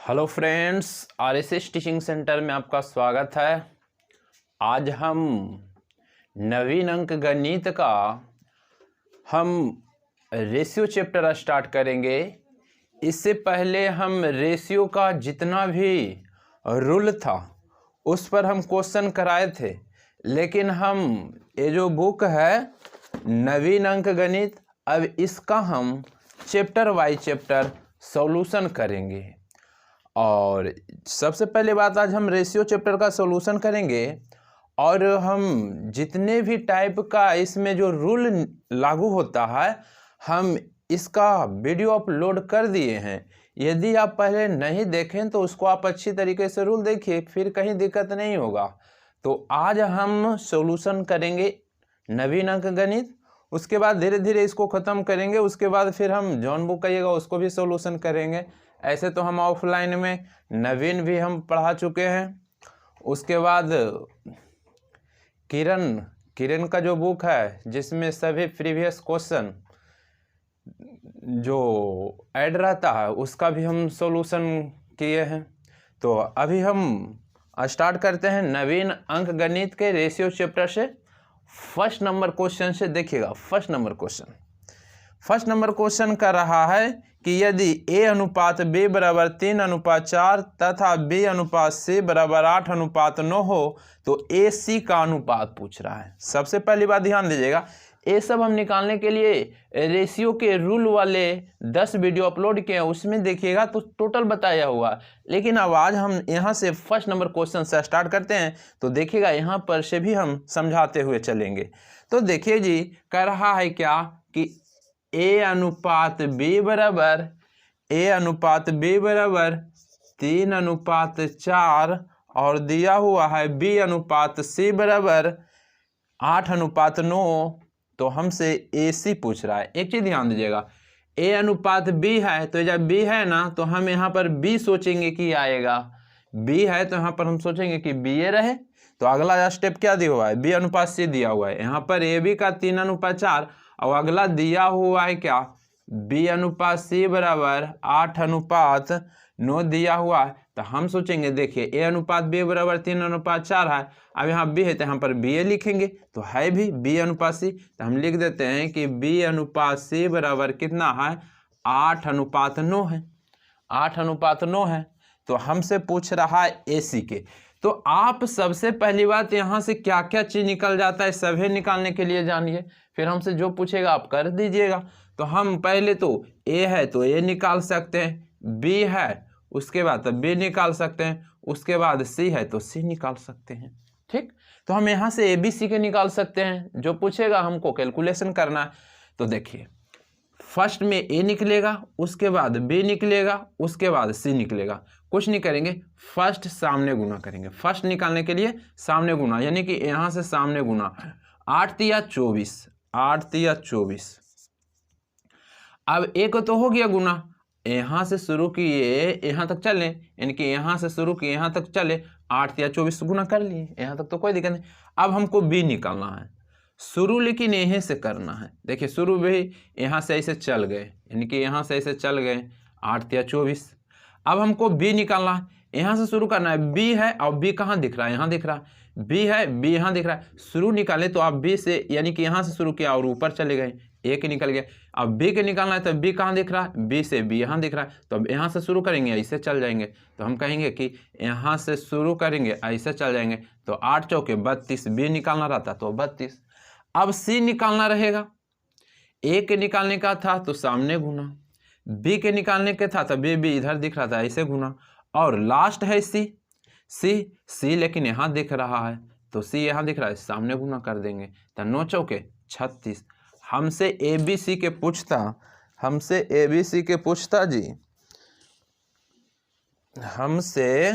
Hello friends, RSS teaching centre में आपका स्वागत है। आज हम नवीन अंक गणित का हम रेशियो चैप्टर स्टार्ट करेंगे। इससे पहले हम रेशियो का जितना भी रूल था उस पर हम क्वेश्चन कराए थे, लेकिन हम ये जो बुक है नवीन अंक गणित, अब इसका हम चैप्टर वाइज चैप्टर सॉल्यूशन करेंगे। और सबसे पहले बात, आज हम रेशियो चैप्टर का सॉल्यूशन करेंगे और हम जितने भी टाइप का इसमें जो रूल लागू होता है हम इसका वीडियो अपलोड कर दिए हैं। यदि आप पहले नहीं देखें तो उसको आप अच्छी तरीके से रूल देखिए, फिर कहीं दिक्कत नहीं होगा। तो आज हम सॉल्यूशन करेंगे नवीन अंक गणित, उसके बाद धीरे धीरे इसको ख़त्म करेंगे। उसके बाद फिर हम जौन बुक कहिएगा उसको भी सॉल्यूशन करेंगे। ऐसे तो हम ऑफलाइन में नवीन भी हम पढ़ा चुके हैं। उसके बाद किरण का जो बुक है जिसमें सभी प्रीवियस क्वेश्चन जो ऐड रहता है उसका भी हम सॉल्यूशन किए हैं। तो अभी हम स्टार्ट करते हैं नवीन अंक गणित के रेशियो चैप्टर से। फर्स्ट नंबर क्वेश्चन से देखिएगा। फर्स्ट नंबर क्वेश्चन कर रहा है कि यदि a अनुपात b बराबर 3:4 तथा b अनुपात c बराबर 8:9 हो तो a c का अनुपात पूछ रहा है। सबसे पहली बात ध्यान दीजिएगा, ये सब हम निकालने के लिए रेशियो के रूल वाले 10 वीडियो अपलोड किए हैं, उसमें देखिएगा तो टोटल बताया हुआ। लेकिन अब आज हम यहाँ से फर्स्ट नंबर क्वेश्चन से स्टार्ट करते हैं, तो देखिएगा यहाँ पर से भी हम समझाते हुए चलेंगे। तो देखिए जी, कह रहा है क्या कि a अनुपात b बराबर 3:4 और दिया हुआ है b अनुपात c बराबर 8:9। तो हमसे AC पूछ रहा है। एक चीज ध्यान दीजिएगा, a अनुपात b है तो जब b है ना तो हम यहाँ पर b सोचेंगे कि आएगा। b है तो यहाँ पर हम सोचेंगे कि ba रहे। तो अगला स्टेप क्या दिया हुआ है, b अनुपात c दिया हुआ है। यहाँ पर AB का 3:4 और अगला दिया हुआ है क्या, b अनुपात c बराबर 8:9 दिया हुआ है। तो हम सोचेंगे, देखिए a अनुपात b बराबर 3:4 है। अब यहाँ b है तो यहाँ पर ba लिखेंगे, तो है भी b अनुपात c। तो हम लिख देते हैं कि b अनुपात c बराबर कितना है, 8:9 है। 8:9 है। तो हमसे पूछ रहा है AC के। तो आप सबसे पहली बात यहाँ से क्या क्या चीज़ निकल जाता है सभी निकालने के लिए जानिए, फिर हमसे जो पूछेगा आप कर दीजिएगा। तो हम पहले तो A है तो A निकाल सकते हैं, B है उसके बाद तो B निकाल सकते हैं, उसके बाद C है तो C निकाल सकते हैं। ठीक, तो हम यहाँ से ABC के निकाल सकते हैं, जो पूछेगा हमको कैलकुलेशन करना है। तो देखिए, फर्स्ट में A निकलेगा, उसके बाद B निकलेगा, उसके बाद C निकलेगा। कुछ नहीं करेंगे, फर्स्ट सामने गुना करेंगे। फर्स्ट निकालने के लिए सामने गुना, यानी कि यहाँ से सामने गुना। 8 तिया 24, 8 तिया 24। अब एक तो हो गया गुना, यहाँ से शुरू किए यहाँ तक चले, यानी कि यहाँ से शुरू किए यहाँ तक चले, 8 तिया 24 गुना कर लिए, यहाँ तक तो कोई दिक्कत नहीं। अब हमको B निकालना है शुरू, लेकिन यहीं से करना है। देखिए शुरू भी यहाँ से ऐसे चल गए, यानी कि यहाँ से ऐसे चल गए, 8 तिया 24। अब हमको B निकालना है, यहाँ से शुरू करना है। B है और B कहाँ दिख रहा है, यहाँ दिख रहा है। B है, B यहाँ दिख रहा है। शुरू निकाले तो आप B से, यानी कि यहाँ से शुरू किया और ऊपर चले गए, एक निकल गया। अब B के निकालना है तो B कहाँ दिख रहा है, B से B यहाँ दिख रहा है। तो अब यहाँ से शुरू करेंगे, ऐसे चल जाएंगे। तो हम कहेंगे कि यहाँ से शुरू करेंगे, ऐसे चल जाएंगे। तो 8 चौके 32, B निकालना रहता तो 32। अब C निकालना रहेगा। A के निकालने का था तो सामने गुना, B के निकालने के था तो B इधर दिख रहा था, ऐसे गुना। और लास्ट है C लेकिन यहाँ दिख रहा है तो C यहाँ दिख रहा है, सामने गुना कर देंगे। तो 9 चौके 36। हमसे ABC के पूछता, जी, हमसे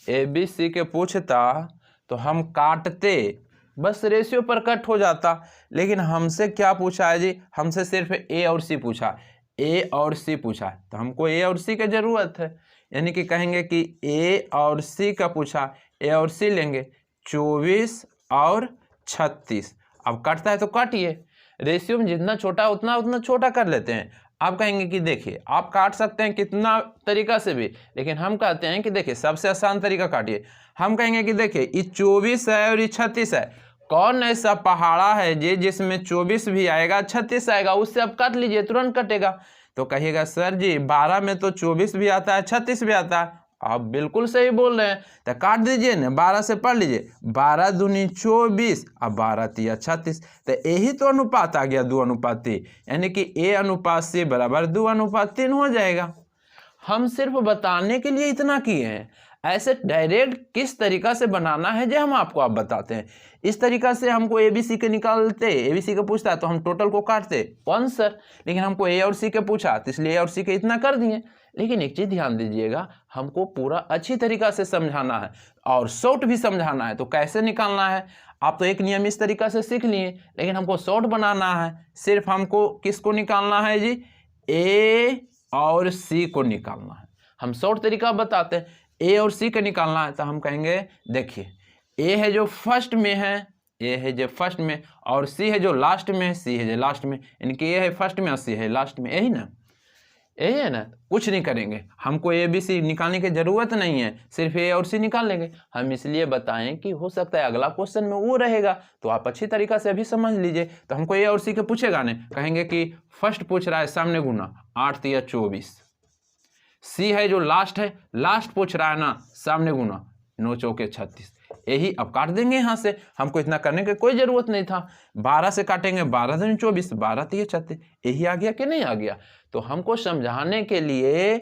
ABC के पूछता तो हम काटते, बस रेशियो पर कट हो जाता। लेकिन हमसे क्या पूछा है जी, हमसे सिर्फ A और C पूछा, A और C पूछा। तो हमको A और C की जरूरत है, यानी कि कहेंगे कि A और C का पूछा, A और C लेंगे, 24 और 36। अब कटता है तो काटिए, रेशियो में जितना छोटा उतना छोटा कर लेते हैं। आप कहेंगे कि देखिए आप काट सकते हैं कितना तरीका से भी, लेकिन हम कहते हैं कि देखिए सबसे आसान तरीका काटिए। हम कहेंगे कि देखिए ये 24 है और ये 36 है, कौन ऐसा पहाड़ा है जी जिसमें 24 भी आएगा 36 आएगा, उससे आप काट लीजिए, तुरंत कटेगा। तो कहिएगा सर जी 12 में तो 24 भी आता है 36 भी आता है। आप बिल्कुल सही बोल रहे हैं, तो काट दीजिए ना, 12 से पढ़ लीजिए, 12 दूनी 24 और 12 तिया 36। तो यही तो अनुपात आ गया 2:3, यानी कि A अनुपात C बराबर 2:3 हो जाएगा। हम सिर्फ बताने के लिए इतना किए हैं, ऐसे डायरेक्ट किस तरीका से बनाना है जो हम आपको आप बताते हैं। इस तरीका से हमको ABC के निकालते, ABC के पूछता है तो हम टोटल को काटते 1 सर, लेकिन हमको A और C के पूछा तो इसलिए A और C के इतना कर दिए। लेकिन एक चीज़ ध्यान दीजिएगा, हमको पूरा अच्छी तरीका से समझाना है और शॉर्ट भी समझाना है। तो कैसे निकालना है, आप तो एक नियम इस तरीका से सीख लिए, लेकिन हमको शॉर्ट बनाना है। सिर्फ हमको किसको निकालना है जी, A और C को निकालना है। हम शॉर्ट तरीका बताते हैं, A और C का निकालना है तो हम कहेंगे देखिए A है जो फर्स्ट में है, A है जो फर्स्ट में, और C है जो लास्ट में, C है जो लास्ट में, यानी कि A है फर्स्ट में और C है लास्ट में, यही ना, यही है ना। कुछ नहीं करेंगे, हमको ABC निकालने की जरूरत नहीं है, सिर्फ A और C निकाल लेंगे। हम इसलिए बताएं कि हो सकता है अगला क्वेश्चन में वो रहेगा, तो आप अच्छी तरीका से अभी समझ लीजिए। तो हमको A और C के पूछेगा ना, कहेंगे कि फर्स्ट पूछ रहा है सामने गुना 8 तिया 24, C है जो लास्ट है, लास्ट पूछ रहा है ना सामने गुना 9 चौके 36, यही अब काट देंगे यहाँ से। हमको इतना करने की कोई जरूरत नहीं था, 12 से काटेंगे 12 दूनी 24, 12 तिया 36, यही आ गया कि नहीं आ गया। तो हमको समझाने के लिए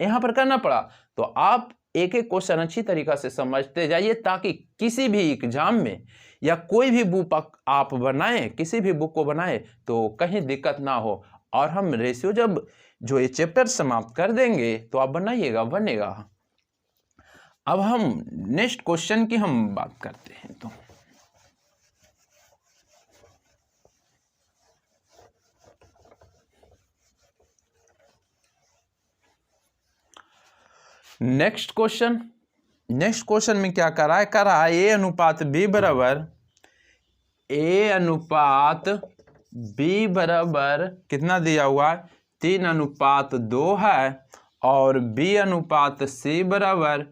यहाँ पर करना पड़ा। तो आप एक एक क्वेश्चन अच्छी तरीका से समझते जाइए, ताकि किसी भी एग्जाम में या कोई भी बुक आप बनाएं, किसी भी बुक को बनाएं तो कहीं दिक्कत ना हो। और हम रेशियो जब जो ये चैप्टर समाप्त कर देंगे तो आप बनाइएगा, बनेगा। अब हम नेक्स्ट क्वेश्चन की हम बात करते हैं। तो नेक्स्ट क्वेश्चन में क्या करा है, A अनुपात B बराबर, A अनुपात B बराबर कितना दिया हुआ है, 3:2 है, और B अनुपात C बराबर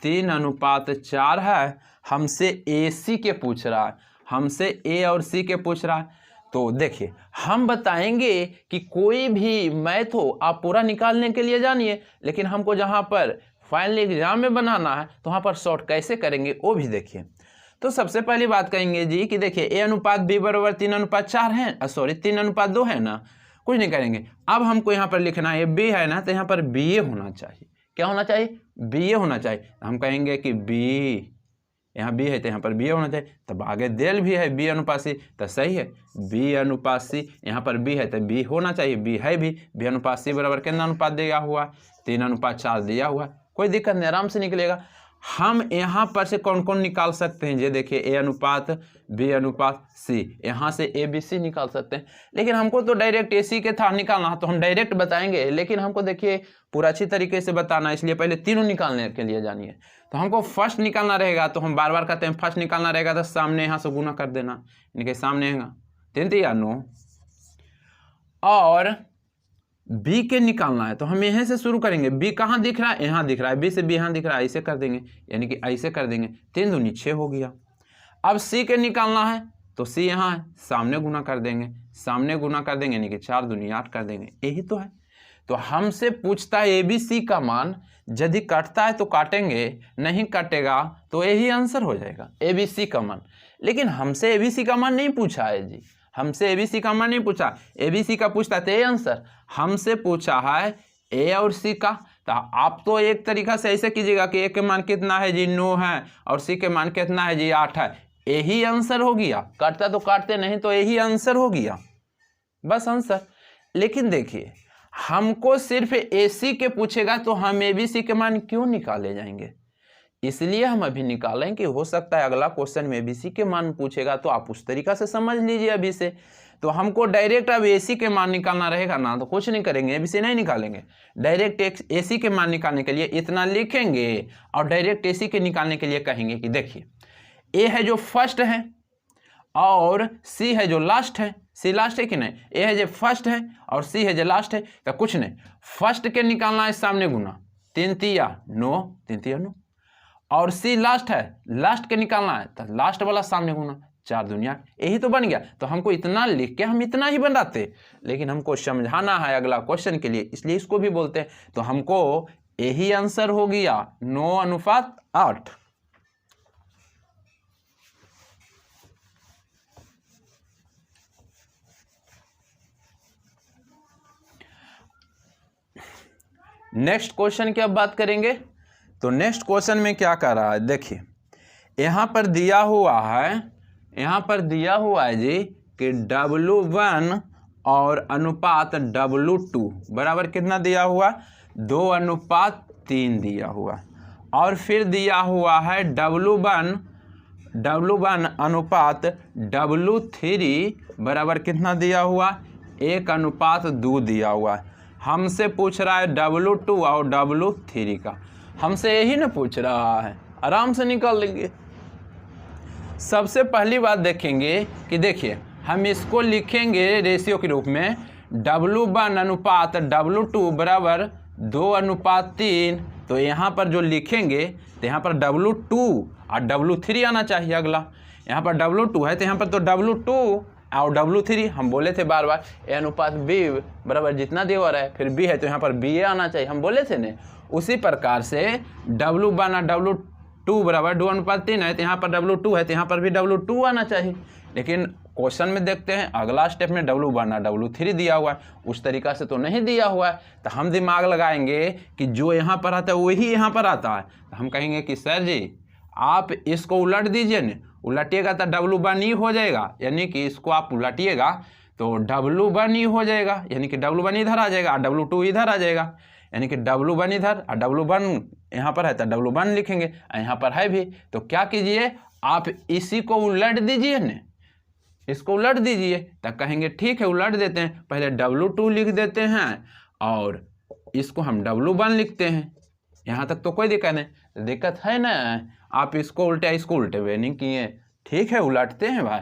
3:4 है। हमसे AC के पूछ रहा है, हमसे A और C के पूछ रहा है। तो देखिए हम बताएंगे कि कोई भी मैथ हो आप पूरा निकालने के लिए जानिए, लेकिन हमको जहाँ पर फाइनल एग्जाम में बनाना है तो वहाँ पर शॉर्ट कैसे करेंगे वो भी देखिए। तो सबसे पहली बात कहेंगे जी कि देखिए A अनुपात B बराबर 3:4 है, सॉरी 3:2 है ना, कुछ नहीं करेंगे। अब हमको यहाँ पर लिखना है B है ना, तो यहाँ पर BA होना चाहिए। क्या होना चाहिए, BA होना चाहिए। हम कहेंगे कि B, यहाँ B है तो यहाँ पर BA होना चाहिए। तब आगे देल भी है B अनुपात C, तो सही है, B अनुपात C, यहाँ पर B है तो B होना चाहिए, B है भी। B अनुपात C बराबर कितना अनुपात दिया हुआ, 3:4 दिया हुआ, कोई दिक्कत नहीं, आराम से निकलेगा। हम यहाँ पर से कौन कौन निकाल सकते हैं, ये देखिए A अनुपात B अनुपात C, यहाँ से ABC निकाल सकते हैं। लेकिन हमको तो डायरेक्ट AC के था निकालना, तो हम डायरेक्ट बताएंगे, लेकिन हमको देखिए पूरा अच्छी तरीके से बताना, इसलिए पहले तीनों निकालने के लिए जानिए। तो हमको फर्स्ट निकालना रहेगा, तो हम बार बार कहते हैं फर्स्ट निकालना रहेगा तो सामने यहाँ से गुना कर देना, यानी कि सामने आएगा 3 तिया 9, और B के निकालना है तो हम यहाँ से शुरू करेंगे। B कहाँ दिख रहा है, यहाँ दिख रहा है, B से B यहाँ दिख रहा है, ऐसे कर देंगे, यानी कि ऐसे कर देंगे, 3 दूनी 6 हो गया। अब C के निकालना है तो C यहाँ है, सामने गुना कर देंगे, सामने गुना कर देंगे, यानी कि 4 दूनी 8 कर देंगे, यही तो है। तो हमसे पूछता है ABC का मान, यदि कटता है तो काटेंगे, नहीं कटेगा तो यही आंसर हो जाएगा ABC का मान। लेकिन हमसे ABC का मान नहीं पूछा है जी, हमसे ABC का मान नहीं पूछा, ABC का पूछता है तो ये आंसर। हमसे पूछा है A और C का, तो आप तो एक तरीका से ऐसे कीजिएगा कि A के मान कितना है जी 9 है, और C के मान कितना है जी 8 है, यही आंसर हो गया। काटता तो काटते, नहीं तो यही आंसर हो गया, बस आंसर। लेकिन देखिए हमको सिर्फ AC के पूछेगा तो हम ABC के मान क्यों निकाले जाएंगे, इसलिए हम अभी निकालें कि हो सकता है अगला क्वेश्चन में ABC के मान पूछेगा, तो आप उस तरीका से समझ लीजिए अभी से। तो हमको डायरेक्ट अब AC के मान निकालना रहेगा ना, तो कुछ नहीं करेंगे, ABC नहीं निकालेंगे, डायरेक्ट AC के मान निकालने के लिए इतना लिखेंगे, और डायरेक्ट AC के निकालने के लिए कहेंगे कि देखिए A है जो फर्स्ट है, और C है जो लास्ट है, सी लास्ट है कि नहीं, ए है जो फर्स्ट है और सी है जो लास्ट है, तो कुछ नहीं, फर्स्ट के निकालना है सामने गुना, 3 तिया 9, 3 तिया 9, और सी लास्ट है, लास्ट के निकालना है तो लास्ट वाला सामने गुना, 4 दुनिया, यही तो बन गया। तो हमको इतना लिख के हम इतना ही बनाते, लेकिन हमको समझाना है अगला क्वेश्चन के लिए, इसलिए इसको भी बोलते हैं। तो हमको यही आंसर हो गया 9:8। नेक्स्ट क्वेश्चन की अब बात करेंगे। तो नेक्स्ट क्वेश्चन में क्या कर रहा है, देखिए यहाँ पर दिया हुआ है, यहाँ पर दिया हुआ है जी कि W1 और अनुपात W2 बराबर कितना दिया हुआ, 2:3 दिया हुआ, और फिर दिया हुआ है W1 अनुपात W3 बराबर कितना दिया हुआ, 1:2 दिया हुआ है। हमसे पूछ रहा है W2 और W3 का, हमसे यही ना पूछ रहा है, आराम से निकाल लेंगे। सबसे पहली बात देखेंगे कि देखिए हम इसको लिखेंगे रेशियो के रूप में, W1 अनुपात W2 बराबर 2:3। तो यहाँ पर जो लिखेंगे तो यहाँ पर W2 और W3 आना चाहिए अगला। यहाँ पर W2 है तो यहाँ पर तो W2 और W3, हम बोले थे बार बार A अनुपात B बराबर जितना दिया हुआ है, फिर B है तो यहाँ पर BA आना चाहिए, हम बोले थे ना। उसी प्रकार से W1 और W2 बराबर 2:3 है तो यहाँ पर W2 है तो यहाँ पर भी W2 आना चाहिए। लेकिन क्वेश्चन में देखते हैं अगला स्टेप में W1 और W3 दिया हुआ है, उस तरीका से तो नहीं दिया हुआ है। तो हम दिमाग लगाएंगे कि जो यहाँ पर आता है वही यहाँ पर आता है। तो हम कहेंगे कि सर जी आप इसको उलट दीजिए न, उलटिएगा तो W1 ही हो जाएगा, यानी कि इसको आप उलटिएगा तो W1 ही हो जाएगा, यानी कि W1 इधर आ जाएगा और W2 इधर आ जाएगा, यानी कि W1 इधर और W1 यहाँ पर है तो W1 लिखेंगे, यहाँ पर है भी। तो क्या कीजिए आप इसी को उलट दीजिए न, इसको उलट दीजिए। तो कहेंगे ठीक है उलट देते हैं, पहले W2 लिख देते हैं और इसको हम W1 लिखते हैं। यहाँ तक तो कोई दिक्कत नहीं, दिक्कत है ना, आप इसको उल्टे वे नहीं किए, ठीक है उलटते हैं भाई।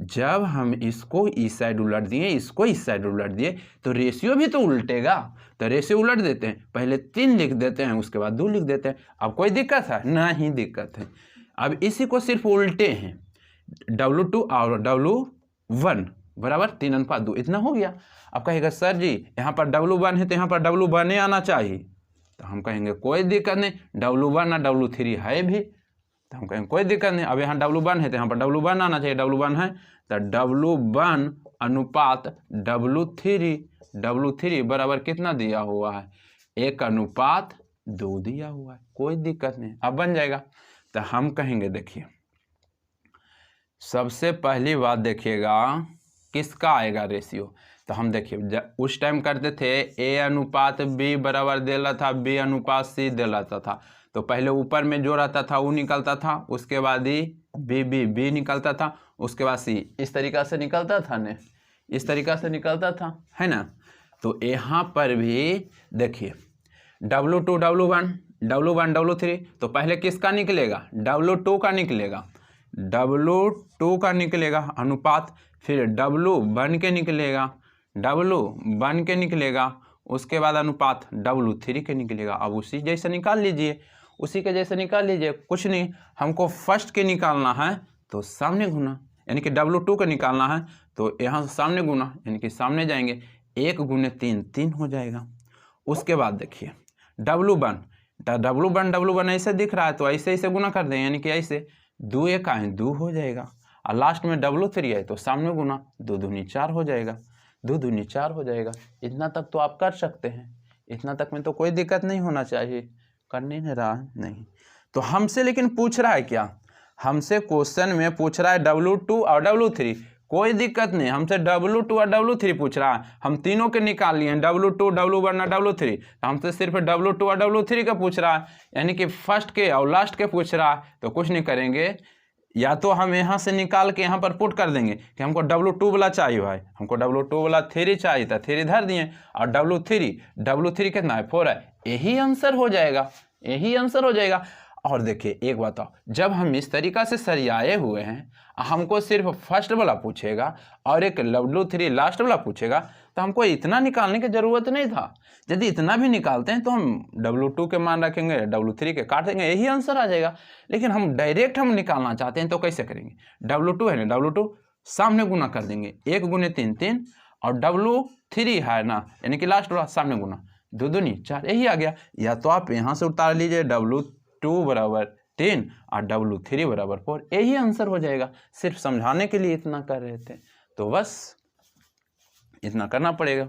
जब हम इसको इस साइड उलट दिए, इसको इस साइड उलट दिए तो रेशियो भी तो उल्टेगा। तो रेशियो उलट देते हैं, पहले 3 लिख देते हैं, उसके बाद 2 लिख देते हैं। अब कोई दिक्कत है? नहीं दिक्कत है। अब इसी को सिर्फ उल्टे हैं, W2 और W1 बराबर 3:2, इतना हो गया। अब कहेगा सर जी यहाँ पर W1 है तो यहाँ पर W1 आना चाहिए। तो हम कहेंगे कोई दिक्कत नहीं, W1 और W3 है भी, तो हम कहेंगे कोई दिक्कत नहीं। अब यहाँ W1 है तो यहाँ पर W1 आना चाहिए, W1 है तो W1 अनुपात W3 बराबर कितना दिया हुआ है, 1:2 दिया हुआ है, कोई दिक्कत नहीं, अब बन जाएगा। तो हम कहेंगे देखिए सबसे पहली बात देखिएगा किसका आएगा रेशियो। तो हम देखिए उस टाइम करते थे A अनुपात B बराबर दे रहा था, B अनुपात C दे रहा था। तो पहले ऊपर में जो रहता था वो निकलता था, उसके बाद ही B निकलता था, उसके बाद C, इस तरीक़ा से निकलता था ने, इस तरीक़ा से निकलता था, है ना। तो यहाँ पर भी देखिए W2 W1 W3, तो पहले किसका निकलेगा, W2 का निकलेगा, W2 का निकलेगा अनुपात, फिर W1 के निकलेगा, W1 के निकलेगा, उसके बाद अनुपात W3 के निकलेगा। अब उसी जैसे निकाल लीजिए, उसी के जैसे निकाल लीजिए, कुछ नहीं, हमको फर्स्ट के निकालना है तो सामने गुना, यानी कि W2 का निकालना है तो यहाँ सामने गुना, यानी कि सामने जाएंगे, 1 गुने 3 3 हो जाएगा। उसके बाद देखिए W1 ऐसे दिख रहा है तो ऐसे ऐसे गुना कर दें, यानी कि ऐसे 2 1 आए 2 हो जाएगा, और लास्ट में W3 है तो सामने गुना, 2 दूनी 4 हो जाएगा, 2 दूनी 4 हो जाएगा। इतना तक तो आप कर सकते हैं, इतना तक में तो कोई दिक्कत नहीं होना चाहिए, करने नहीं रहा नहीं। तो हमसे लेकिन पूछ रहा है क्या, हमसे क्वेश्चन में पूछ रहा है W2 और W3, कोई दिक्कत नहीं, हमसे W2 और W3 पूछ रहा है, हम तीनों के निकाल लिए हैं, W2 W1 और W3, तो हमसे सिर्फ W2 और W3 का पूछ रहा है, यानी कि फर्स्ट के और लास्ट के पूछ रहा है। तो कुछ नहीं करेंगे, या तो हम यहाँ से निकाल के यहाँ पर पुट कर देंगे कि हमको W2 वाला चाहिए भाई, हमको W2 वाला 3 चाहिए था, 3 धर दिए, और W3 कितना है 4 है, यही आंसर हो जाएगा, यही आंसर हो जाएगा। और देखिए एक बताओ, जब हम इस तरीका से सरियाए हुए हैं, हमको सिर्फ फर्स्ट वाला पूछेगा और एक W3 लास्ट वाला पूछेगा, तो हमको इतना निकालने की ज़रूरत नहीं था। यदि इतना भी निकालते हैं तो हम W2 के मान रखेंगे, W3 के काट देंगे, यही आंसर आ जाएगा। लेकिन हम डायरेक्ट निकालना चाहते हैं तो कैसे करेंगे? W2 है ना, W2 सामने गुना कर देंगे, 1 गुने 3 3, और W3 है ना यानी कि लास्ट वाला, सामने गुना 2 दूनी 4, यही आ गया। या तो आप यहाँ से उतार लीजिए W2 बराबर 3 और W3 बराबर 4, यही आंसर हो जाएगा। सिर्फ समझाने के लिए इतना कर रहे थे, तो बस इतना करना पड़ेगा।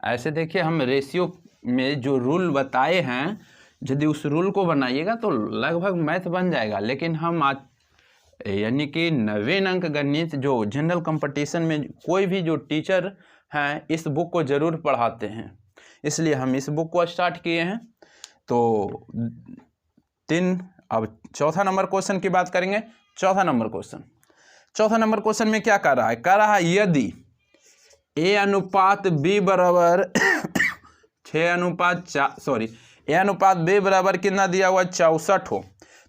ऐसे देखिए, हम रेशियो में जो रूल बताए हैं, यदि उस रूल को बनाइएगा तो लगभग मैथ बन जाएगा। लेकिन हम आज यानी कि 90 अंक गणित जो जनरल कंपटीशन में कोई भी जो टीचर हैं इस बुक को ज़रूर पढ़ाते हैं, इसलिए हम इस बुक को स्टार्ट किए हैं। तो अब चौथा नंबर क्वेश्चन की बात करेंगे। चौथा नंबर क्वेश्चन में क्या कर रहा है? कर रहा है यदि A अनुपात B बराबर 6 अनुपात B बराबर कितना दिया हुआ 64 हो,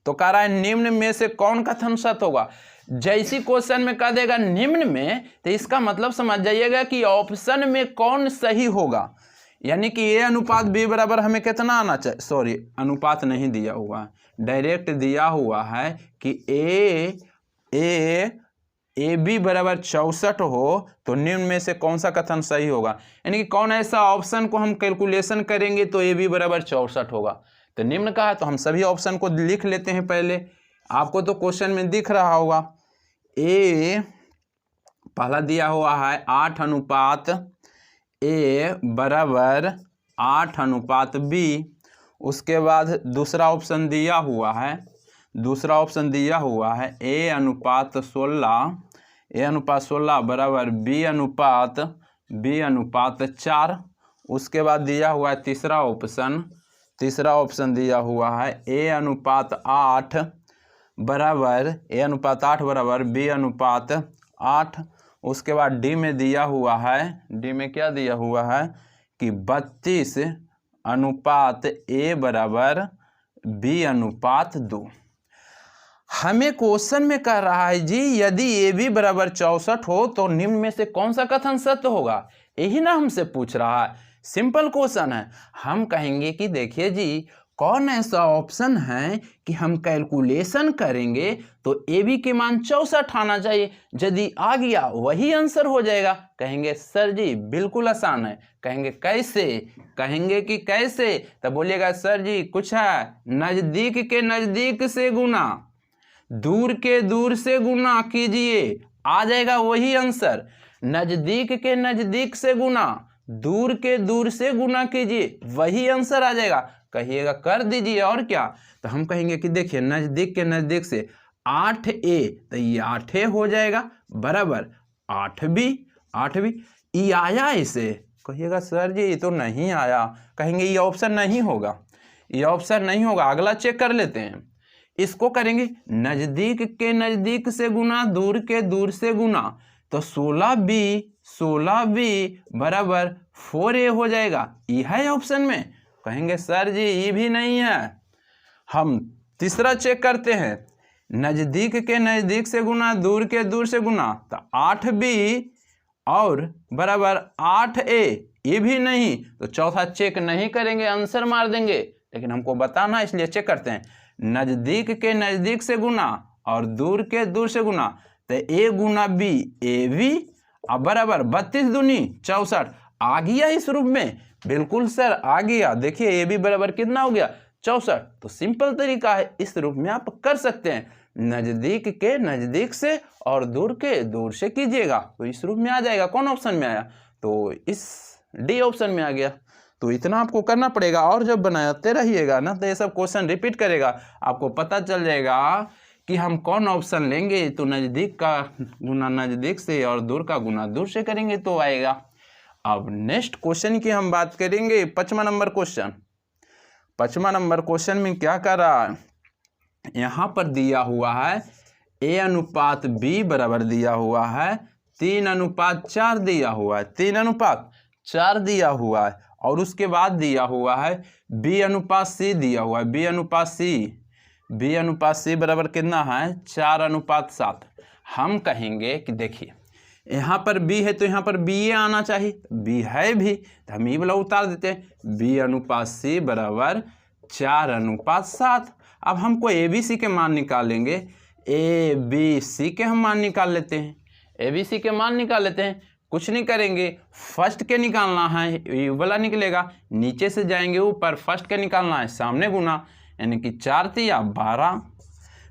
तो कह रहा है निम्न में से कौन कथन सत्य होगा। जैसी क्वेश्चन में कह देगा निम्न में, तो इसका मतलब समझ जाइएगा कि ऑप्शन में कौन सही होगा। यानी कि A अनुपात B बराबर हमें कितना आना चाहिए, अनुपात नहीं दिया हुआ है, डायरेक्ट दिया हुआ है कि AB बराबर 64 हो, तो निम्न में से कौन सा कथन सही होगा। यानी कि कौन ऐसा ऑप्शन को हम कैलकुलेशन करेंगे तो AB बराबर 64 होगा। तो निम्न का है तो हम सभी ऑप्शन को लिख लेते हैं। पहले आपको तो क्वेश्चन में दिख रहा होगा, A पहला दिया हुआ है 8 अनुपात A बराबर 8 अनुपात B। उसके बाद दूसरा ऑप्शन दिया हुआ है A अनुपात 16 बराबर B अनुपात 4। उसके बाद दिया हुआ है तीसरा ऑप्शन दिया हुआ है A अनुपात 8 बराबर B अनुपात 8। उसके बाद D में दिया हुआ है, क्या दिया हुआ है कि 32 अनुपात A बराबर B अनुपात 2। हमें क्वेश्चन में कह रहा है जी यदि AB बराबर 64 हो तो निम्न में से कौन सा कथन सत्य होगा, यही ना हमसे पूछ रहा है। सिंपल क्वेश्चन है। हम कहेंगे कि देखिए जी कौन ऐसा ऑप्शन है कि हम कैलकुलेशन करेंगे तो AB के मान 64 आना चाहिए, यदि आ गया वही आंसर हो जाएगा। कहेंगे सर जी बिल्कुल आसान है। कहेंगे कैसे? कहेंगे कि कैसे, तब बोलिएगा सर जी कुछ है, नज़दीक के नज़दीक से गुना, दूर के दूर से गुना कीजिए, आ जाएगा वही आंसर। नज़दीक के नज़दीक से गुना, दूर के दूर से गुना कीजिए, वही आंसर आ जाएगा। कहिएगा कर दीजिए और क्या। तो हम कहेंगे कि देखिए नज़दीक के नज़दीक से 8A, तो ये 8A हो जाएगा बराबर 8B। ये आया इसे? कहिएगा सर जी ये तो नहीं आया। कहेंगे ये ऑप्शन नहीं होगा, अगला चेक कर लेते हैं। इसको करेंगे नज़दीक के नज़दीक से गुना, दूर के दूर से गुना, तो 16B बराबर 4A हो जाएगा। ये है ऑप्शन में? कहेंगे सर जी ये भी नहीं है। हम तीसरा चेक करते हैं, नज़दीक के नज़दीक से गुना, दूर के दूर से गुना, तो 8B और बराबर 8A, ये भी नहीं। तो चौथा चेक नहीं करेंगे, आंसर मार देंगे। लेकिन हमको बताना इसलिए चेक करते हैं, नज़दीक के नज़दीक से गुना और दूर के दूर से गुना, तो A गुना B AB बराबर 32 दूनी 64। आ गया इस रूप में? बिल्कुल सर आ गया। देखिए AB बराबर कितना हो गया 64। तो सिंपल तरीका है, इस रूप में आप कर सकते हैं, नज़दीक के नज़दीक से और दूर के दूर से कीजिएगा तो इस रूप में आ जाएगा। कौन ऑप्शन में आया? तो इस D ऑप्शन में आ गया। तो इतना आपको करना पड़ेगा, और जब बनाते रहिएगा ना तो ये सब क्वेश्चन रिपीट करेगा, आपको पता चल जाएगा कि हम कौन ऑप्शन लेंगे। तो नज़दीक का गुना नज़दीक से और दूर का गुना दूर से करेंगे तो आएगा। अब नेक्स्ट क्वेश्चन की हम बात करेंगे। 5वां नंबर क्वेश्चन में क्या कर रहा है, यहाँ पर दिया हुआ है A अनुपात B बराबर दिया हुआ है 3 अनुपात 4 दिया हुआ है, 3 अनुपात 4 दिया हुआ है। और उसके बाद दिया हुआ है b अनुपात c दिया हुआ है, b अनुपात c बराबर कितना है 4:7। हम कहेंगे कि देखिए यहाँ पर b है तो यहाँ पर ba आना चाहिए, b है भी तो हम ये वाला उतार देते हैं, b अनुपात c बराबर 4:7। अब हमको ABC के मान निकालेंगे, ABC के हम मान निकाल लेते हैं, ABC के मान निकाल लेते हैं। कुछ नहीं करेंगे, फर्स्ट के निकालना है, ये वाला निकलेगा, नीचे से जाएंगे ऊपर, फर्स्ट के निकालना है सामने गुना, यानी कि 4 तिया 12।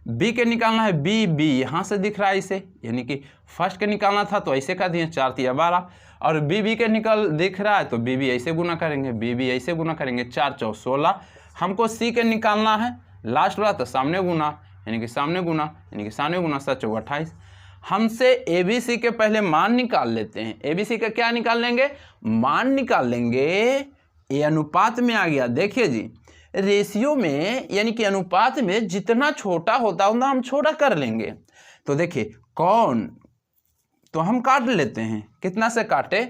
बी के निकालना है, बी यहाँ से दिख रहा है इसे, यानी कि फर्स्ट के निकालना था तो ऐसे कर दिए 4 तिया 12, और बी के निकल दिख रहा है तो बी ऐसे गुना करेंगे, बी ऐसे गुना करेंगे, 4 चौ 16। हमको सी के निकालना है लास्ट वाला तो सामने गुना, यानी कि सामने गुना, यानी कि सामने गुना 7 चौ 28। हमसे ABC के पहले मान निकाल लेते हैं। ABC का क्या निकाल लेंगे, मान निकाल लेंगे। ये अनुपात में आ गया, देखिए जी रेशियो में यानी कि अनुपात में जितना छोटा होता है उतना हम छोटा कर लेंगे। तो देखिए कौन, तो हम काट लेते हैं, कितना से काटे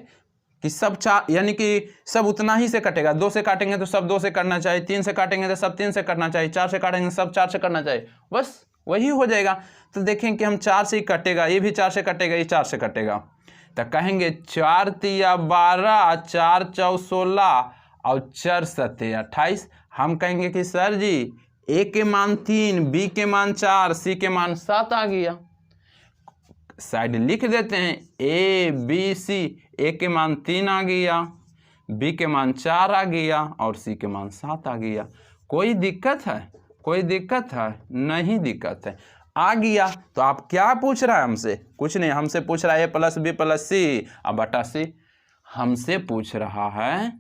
कि सब 4 यानी कि सब उतना ही से कटेगा, 2 से काटेंगे तो सब 2 से करना चाहिए, 3 से काटेंगे तो सब 3 से करना चाहिए, 4 से काटेंगे सब 4 से करना चाहिए, बस वही हो जाएगा। तो देखें कि हम 4 से ही कटेगा, ये भी 4 से कटेगा, ये 4 से कटेगा, तो कहेंगे 4 तिया 12, 4 चौ 16 और 4 सत्ते 28। हम कहेंगे कि सर जी ए के मान 3, बी के मान 4, सी के मान 7 आ गया। साइड लिख देते हैं ABC, ए के मान 3 आ गया, बी के मान 4 आ गया और सी के मान 7 आ गया। कोई दिक्कत है, कोई दिक्कत है? नहीं दिक्कत है, आ गया। तो आप क्या पूछ रहा है हमसे? कुछ नहीं, हमसे पूछ रहा है A + B + C अब बटा C। हमसे पूछ रहा है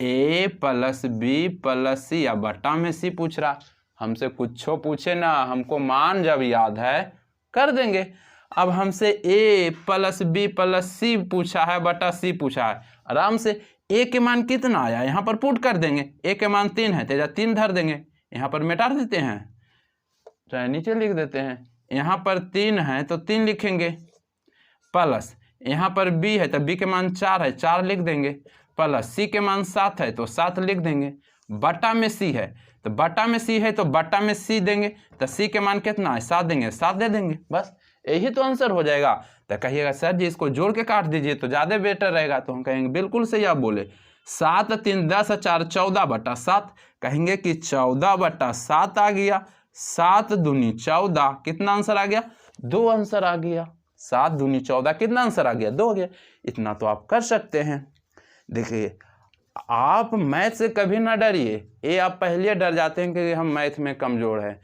A + B + C अब बटा में C पूछ रहा। हमसे कुछ पूछे ना, हमको मान जब याद है कर देंगे। अब हमसे A + B + C पूछा है, बटा C पूछा है, आराम से A के मान कितना आया यहाँ पर पुट कर देंगे। A के मान 3 है, तेजा 3 धर देंगे, यहाँ पर मिटा देते हैं, चाहे नीचे लिख देते हैं। यहाँ पर 3 है तो 3 लिखेंगे, प्लस यहाँ पर B है तो B के मान 4 है, 4 लिख देंगे, प्लस C के मान 7 है तो 7 लिख देंगे, बटा में C है तो बटा में C है तो बटा में C देंगे, तो C के मान कितना है 7 देंगे, 7 दे देंगे, बस यही तो आंसर हो जाएगा। तो कहिएगा सर जी इसको जोड़ के काट दीजिए तो ज़्यादा बेटर रहेगा। तो हम कहेंगे बिल्कुल सही आप बोले, 7 3 10 4 14 बटा 7, कहेंगे कि 14 बटा 7 आ गया। 7 दूनी 14, कितना आंसर आ गया? 2 आंसर आ गया। 7 दूनी 14, कितना आंसर आ गया? 2 हो गया। इतना तो आप कर सकते हैं। देखिए आप मैथ से कभी ना डरिए, ये आप पहले डर जाते हैं कि हम मैथ में कमज़ोर हैं।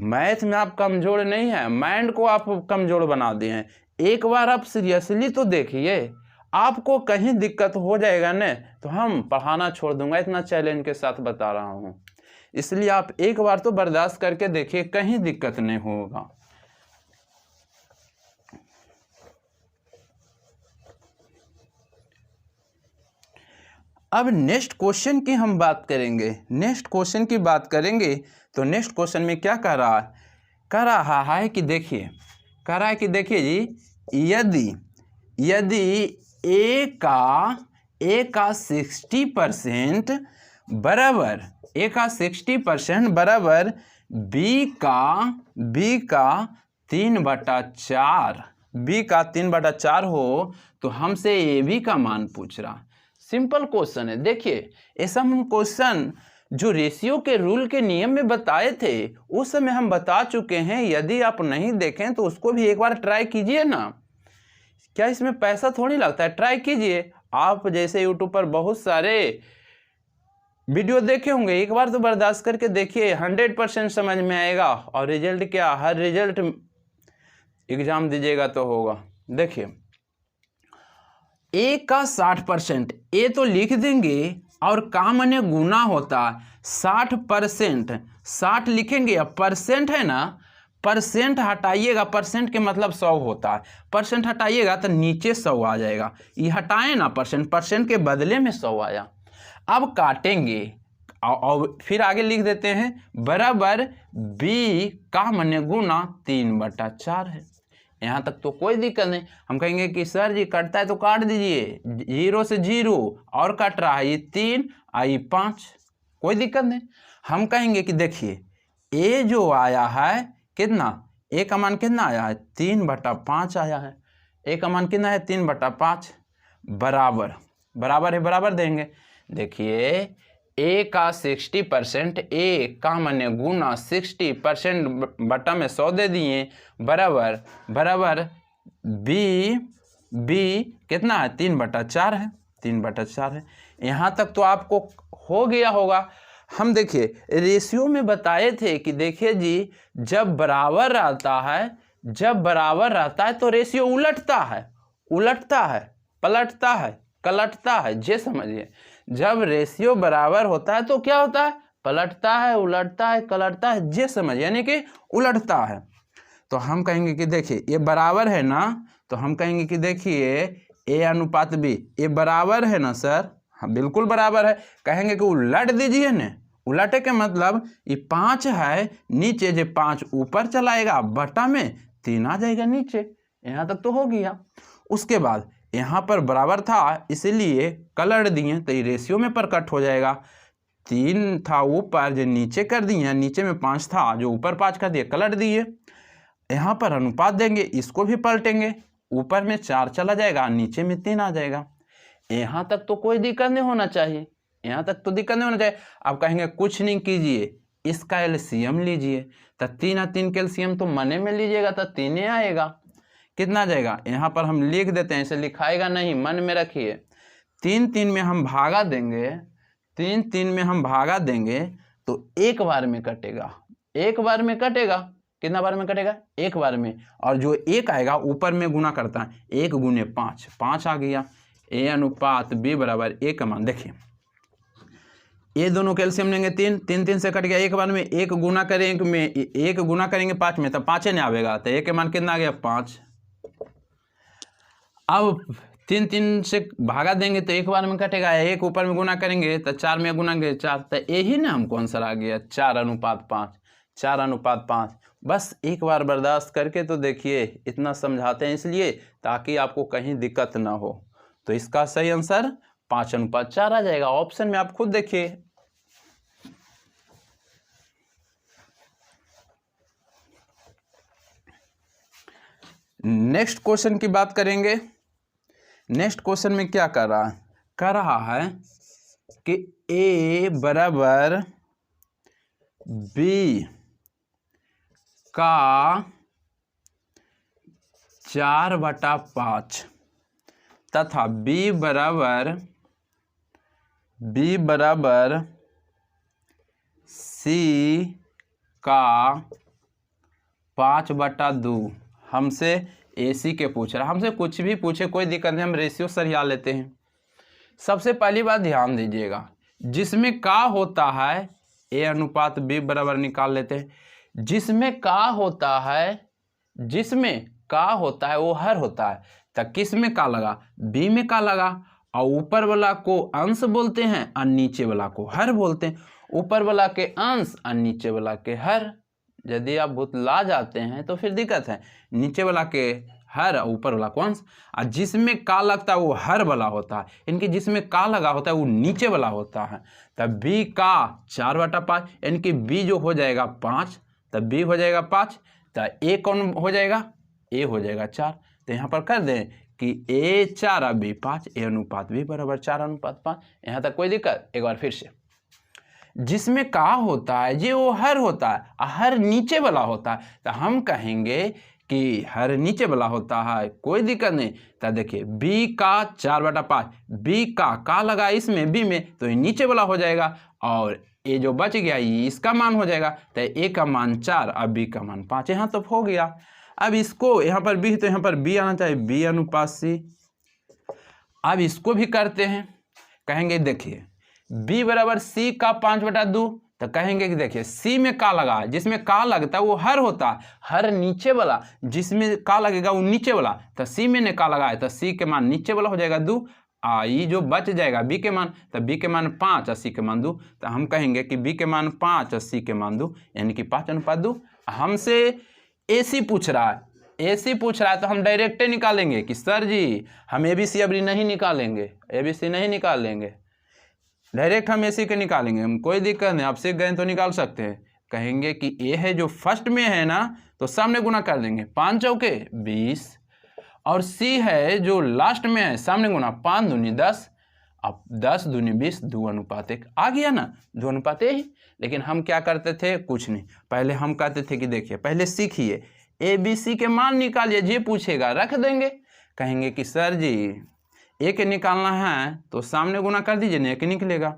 मैथ में आप कमज़ोर नहीं है, माइंड को आप कमज़ोर बना दिए हैं। एक बार आप सीरियसली तो देखिए, आपको कहीं दिक्कत हो जाएगा न तो हम पढ़ाना छोड़ दूंगा, इतना चैलेंज के साथ बता रहा हूँ। इसलिए आप एक बार तो बर्दाश्त करके देखिए, कहीं दिक्कत नहीं होगा। अब नेक्स्ट क्वेश्चन की हम बात करेंगे। नेक्स्ट क्वेश्चन की बात करेंगे तो नेक्स्ट क्वेश्चन में क्या कह रहा है? कह रहा है कि देखिए, कह रहा है कि देखिए जी, यदि ए का 60% बराबर, ए का 60% बराबर बी का 3/4, बी का 3/4 हो तो हमसे ए बी का मान पूछ रहा। सिंपल क्वेश्चन है। देखिए ऐसा हम क्वेश्चन जो रेशियो के रूल के नियम में बताए थे उस समय हम बता चुके हैं। यदि आप नहीं देखें तो उसको भी एक बार ट्राई कीजिए ना, क्या इसमें पैसा थोड़ी लगता है, ट्राई कीजिए। आप जैसे यूट्यूब पर बहुत सारे वीडियो देखे होंगे, एक बार तो बर्दाश्त करके देखिए, 100% समझ में आएगा। और रिजल्ट क्या, हर रिजल्ट एग्जाम दीजिएगा तो होगा। देखिए ए का 60%, ए तो लिख देंगे और का माने गुना होता है 60%, 60 लिखेंगे। अब परसेंट है ना, परसेंट हटाइएगा, परसेंट के मतलब 100 होता है, परसेंट हटाइएगा तो नीचे 100 आ जाएगा। ये हटाए ना परसेंट, परसेंट के बदले में 100 आया। अब काटेंगे और फिर आगे लिख देते हैं बराबर बी का माने गुना 3/4 है। यहाँ तक तो कोई दिक्कत नहीं। हम कहेंगे कि सर जी कटता है तो काट दीजिए, 0 से 0 और कट रहा है, ये 3 और ये 5, कोई दिक्कत नहीं। हम कहेंगे कि देखिए ए जो आया है कितना, ए का मान कितना आया है 3/5 आया है, ए का मान कितना है 3/5, बराबर बराबर है, बराबर देंगे। देखिए ए का 60%, ए का माने गुना 60% बटा में 100 दे दिए, बराबर बराबर बी कितना है 3/4 है, 3/4 है। यहाँ तक तो आपको हो गया होगा। हम देखिए रेशियो में बताए थे कि देखिए जी जब बराबर रहता है, जब बराबर रहता है तो रेशियो उलटता है, उलटता है, पलटता है, कलटता है, ये समझिए। जब रेशियो बराबर होता है तो क्या होता है, पलटता है, उलटता है, कलटता है, ये समझिए, यानी कि उलटता है। तो हम कहेंगे कि देखिए ये बराबर है ना, तो हम कहेंगे कि देखिए ए अनुपात बी, ये बराबर है ना सर, हाँ बिल्कुल बराबर है। कहेंगे कि उलट दीजिए न, उलटे के मतलब ये 5 है नीचे, जो 5 ऊपर चलाएगा बटा में 3 आ जाएगा नीचे। यहाँ तक तो हो गया। उसके बाद यहाँ पर बराबर था इसलिए कलट दिए तो ये रेशियो में प्रकट हो जाएगा। 3 था ऊपर जो नीचे कर दिए, नीचे में 5 था जो ऊपर 5 कर दिए, कलट दिए। यहाँ पर अनुपात देंगे, इसको भी पलटेंगे, ऊपर में 4 चला जाएगा, नीचे में 3 आ जाएगा। यहाँ तक तो कोई दिक्कत नहीं होना चाहिए, यहाँ तक तो दिक्कत नहीं होना चाहिए। आप कहेंगे कुछ नहीं कीजिए, इसका एलसीएम लीजिए, तो 3 और 3 कैल्शियम तो मने में लीजिएगा तो 3 आएगा। कितना जाएगा, यहाँ पर हम लिख देते हैं, इसे लिखाएगा नहीं, मन में रखिए। 3 में हम भागा देंगे, 3 में हम भागा देंगे तो एक बार में कटेगा, एक बार में कटेगा। कितना बार में कटेगा, एक बार में। और जो एक आएगा ऊपर में गुना करता है, 1 गुने 5, 5 आ गया। ए अनुपात बी बराबर ए का मान, देखिए ये दोनों कैल्शियम लेंगे 3, 3 से कट गया एक बार में। 1 गुना करेंगे 1 गुना करेंगे 5 में तो 5 नहीं आवेगा, तो ए के मान कितना आ गया 5। अब 3 से भागा देंगे तो एक बार में कटेगा, 1 ऊपर में गुना करेंगे तो 4 में गुना करेंगे 4, तो यही ना हमको आंसर आ गया 4:5, 4:5। बस एक बार बर्दाश्त करके तो देखिए, इतना समझाते हैं इसलिए ताकि आपको कहीं दिक्कत ना हो। तो इसका सही आंसर 5:4 आ जाएगा। ऑप्शन में आप खुद देखिए। नेक्स्ट क्वेश्चन की बात करेंगे। नेक्स्ट क्वेश्चन में क्या कर रहा है, कर रहा है कि ए बराबर बी का 4/5 तथा बी बराबर सी का 5/2 हमसे एसी के पूछ रहा है। हमसे कुछ भी पूछे कोई दिक्कत नहीं, हम रेशियो सरिया लेते हैं। सबसे पहली बात ध्यान दीजिएगा, जिसमें का होता है ए अनुपात बी बराबर निकाल लेते हैं। जिसमें का होता है, जिसमें का होता है वो हर होता है, तो किस में का लगा, बी में का लगा। और ऊपर वाला को अंश बोलते हैं और नीचे वाला को हर बोलते हैं। ऊपर वाला के अंश और नीचे वाला के हर। यदि आप भुतला जाते हैं तो फिर दिक्कत है। नीचे वाला के हर, ऊपर वाला को अंश। और जिसमें का लगता है वो हर वाला होता है, इनके जिसमें का लगा होता है वो नीचे वाला होता है। तब बी का 4/5, इनकी बी जो हो जाएगा 5, तब बी हो जाएगा 5। तो ए कौन हो जाएगा, ए हो जाएगा 4। तो यहाँ पर कर दें कि ए 4 और बी 5, ए अनुपात बी बराबर 4:5। यहाँ तक कोई दिक्कत। एक बार फिर से, जिसमें का होता है जी वो हर होता है, हर नीचे वाला होता है। तो हम कहेंगे कि हर नीचे वाला होता है, कोई दिक्कत नहीं। तो देखिए बी का 4/5, बी का लगा इसमें बी में, तो ये नीचे वाला हो जाएगा। और ये जो बच गया ये इसका मान हो जाएगा। तो ए का मान 4 और बी का मान 5। यहाँ तो हो गया। अब इसको यहाँ पर बी, तो यहाँ पर बी आना चाहिए, बी अनुपात सी। अब इसको भी करते हैं। कहेंगे देखिए बी बराबर सी का 5/2। तो कहेंगे कि देखिए सी में का लगा है, जिसमें का लगता है वो हर होता है, हर नीचे वाला। जिसमें का लगेगा वो नीचे वाला। तो सी में ने का लगा है तो सी के मान नीचे वाला हो जाएगा 2। ये जो बच जाएगा बी के मान, तो बी के मान 5 और सी के मान 2। तो हम कहेंगे कि बी के मान 5 और सी के मान 2, यानी कि 5:2। हमसे एसी पूछ रहा है, AC पूछ रहा है तो हम डायरेक्ट निकालेंगे कि सर जी हम ABC अभी नहीं निकालेंगे, ABC नहीं निकालेंगे, डायरेक्ट हम AC के निकालेंगे, हम कोई दिक्कत नहीं, आप सीख गए तो निकाल सकते हैं। कहेंगे कि A है जो फर्स्ट में है ना तो सामने गुना कर देंगे, 5 चौके 20, और C है जो लास्ट में है सामने गुना, 5 दूनी 10, अब 10 दूनी 20, 2:1 आ गया ना, 2:1 ही। लेकिन हम क्या करते थे, कुछ नहीं, पहले हम कहते थे कि देखिए पहले सीखिए, ABC के मान निकालिए, जे पूछेगा रख देंगे। कहेंगे कि सर जी A के निकालना है तो सामने गुना कर दीजिए, नहीं A के निकलेगा,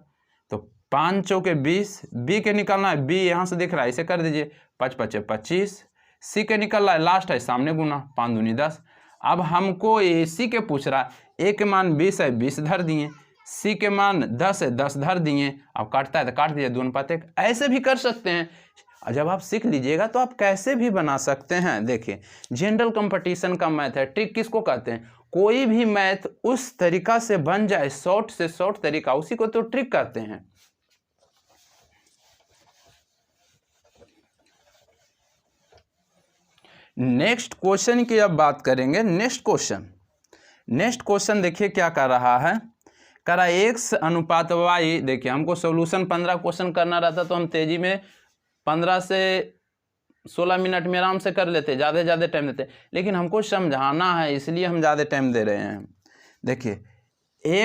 तो 5 चौके 20, B के निकालना है, B यहाँ से दिख रहा है, इसे कर दीजिए, 5 5 25, C के निकल रहा है, लास्ट है सामने गुना, 5 दूनी 10। अब हमको AC के पूछ रहा है, A के मान 20 है, 20 धर दिए, C के मान 10 है, 10 धर दिए, अब काटता है तो काट दीजिए, 2:1। ऐसे भी कर सकते हैं। जब आप सीख लीजिएगा तो आप कैसे भी बना सकते हैं। देखिए जनरल कंपटीशन का मैथ है, ट्रिक किसको कहते हैं, कोई भी मैथ उस तरीका से बन जाए, शॉर्ट से शॉर्ट तरीका, उसी को तो ट्रिक कहते हैं। नेक्स्ट क्वेश्चन की अब बात करेंगे। नेक्स्ट क्वेश्चन देखिए क्या कर रहा है, करा x अनुपात y। देखिए हमको सॉल्यूशन 15 क्वेश्चन करना रहता तो हम तेजी में 15 से 16 मिनट में आराम से कर लेते, ज़्यादा टाइम देते, लेकिन हमको समझाना है इसलिए हम ज़्यादा टाइम दे रहे हैं। देखिए